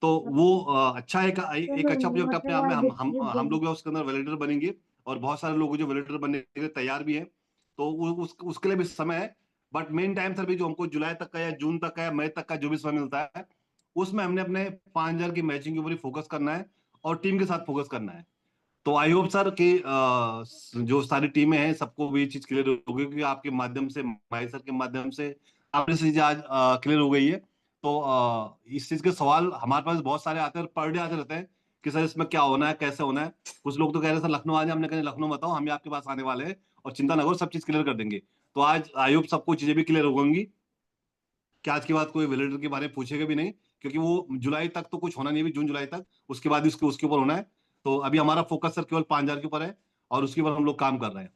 तो वो अच्छा एक अच्छा प्रोजेक्ट अपने आप में। हम लोग उसके अंदर वैलिडेटर बनेंगे और बहुत सारे लोग जो वैलिडेटर बनने के लिए तैयार भी है। तो उसके लिए भी समय है। बट मेन टाइम सर भी जो हमको जुलाई तक का या जून तक का या मई तक का जो भी समय मिलता है, उसमें हमने अपने 5,000 की मैचिंग के ऊपर ही फोकस करना है और टीम के साथ फोकस करना है। तो आई होप सर कि जो सारी टीमें हैं सबको भी चीज क्लियर होगी, क्योंकि आपके माध्यम से, माही सर के माध्यम से आपने चीज आज क्लियर हो गई है। तो इस चीज के सवाल हमारे पास बहुत सारे आते हैं और पर डे आते रहते हैं कि सर इसमें क्या होना है, कैसे होना है। कुछ लोग तो कह रहे हैं सर लखनऊ आ जाए, हमने कहा लखनऊ बताओ, हम भी आपके पास आने वाले हैं और चिंता न करो, सब चीज क्लियर कर देंगे। तो आज आई होप सबको चीजें भी क्लियर हो गई कि आज के बाद कोई वैलिडेटर के बारे में पूछेगा भी नहीं, क्योंकि वो जुलाई तक तो कुछ होना नहीं है, जून जुलाई तक, उसके बाद ही उसके ऊपर होना है। तो अभी हमारा फोकस सर केवल 5,000 के ऊपर है और उसके ऊपर हम लोग काम कर रहे हैं।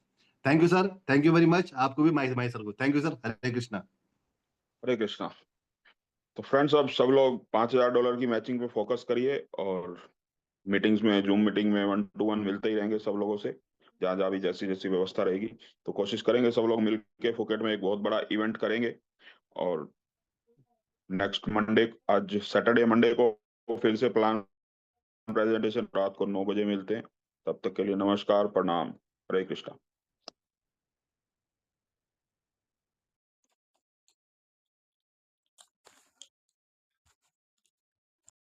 Thank you sir, thank you very much. आपको भी माही सर को thank you sir. Hare Krishna. हरे कृष्णा। तो फ्रेंड्स, अब सब लोग $5,000 की मैचिंग पे फोकस करिए और मीटिंग्स में, जूम मीटिंग में 1-to-1 मिलते ही रहेंगे सब लोगों से, जहां जहां भी जैसी जैसी व्यवस्था रहेगी। तो कोशिश करेंगे सब लोग मिलके फुकेट में एक बहुत बड़ा इवेंट करेंगे। और नेक्स्ट मंडे, आज सैटरडे, मंडे को फिर से प्लान प्रेजेंटेशन रात को 9 बजे मिलते हैं। तब तक के लिए नमस्कार, प्रणाम, हरे कृष्णा।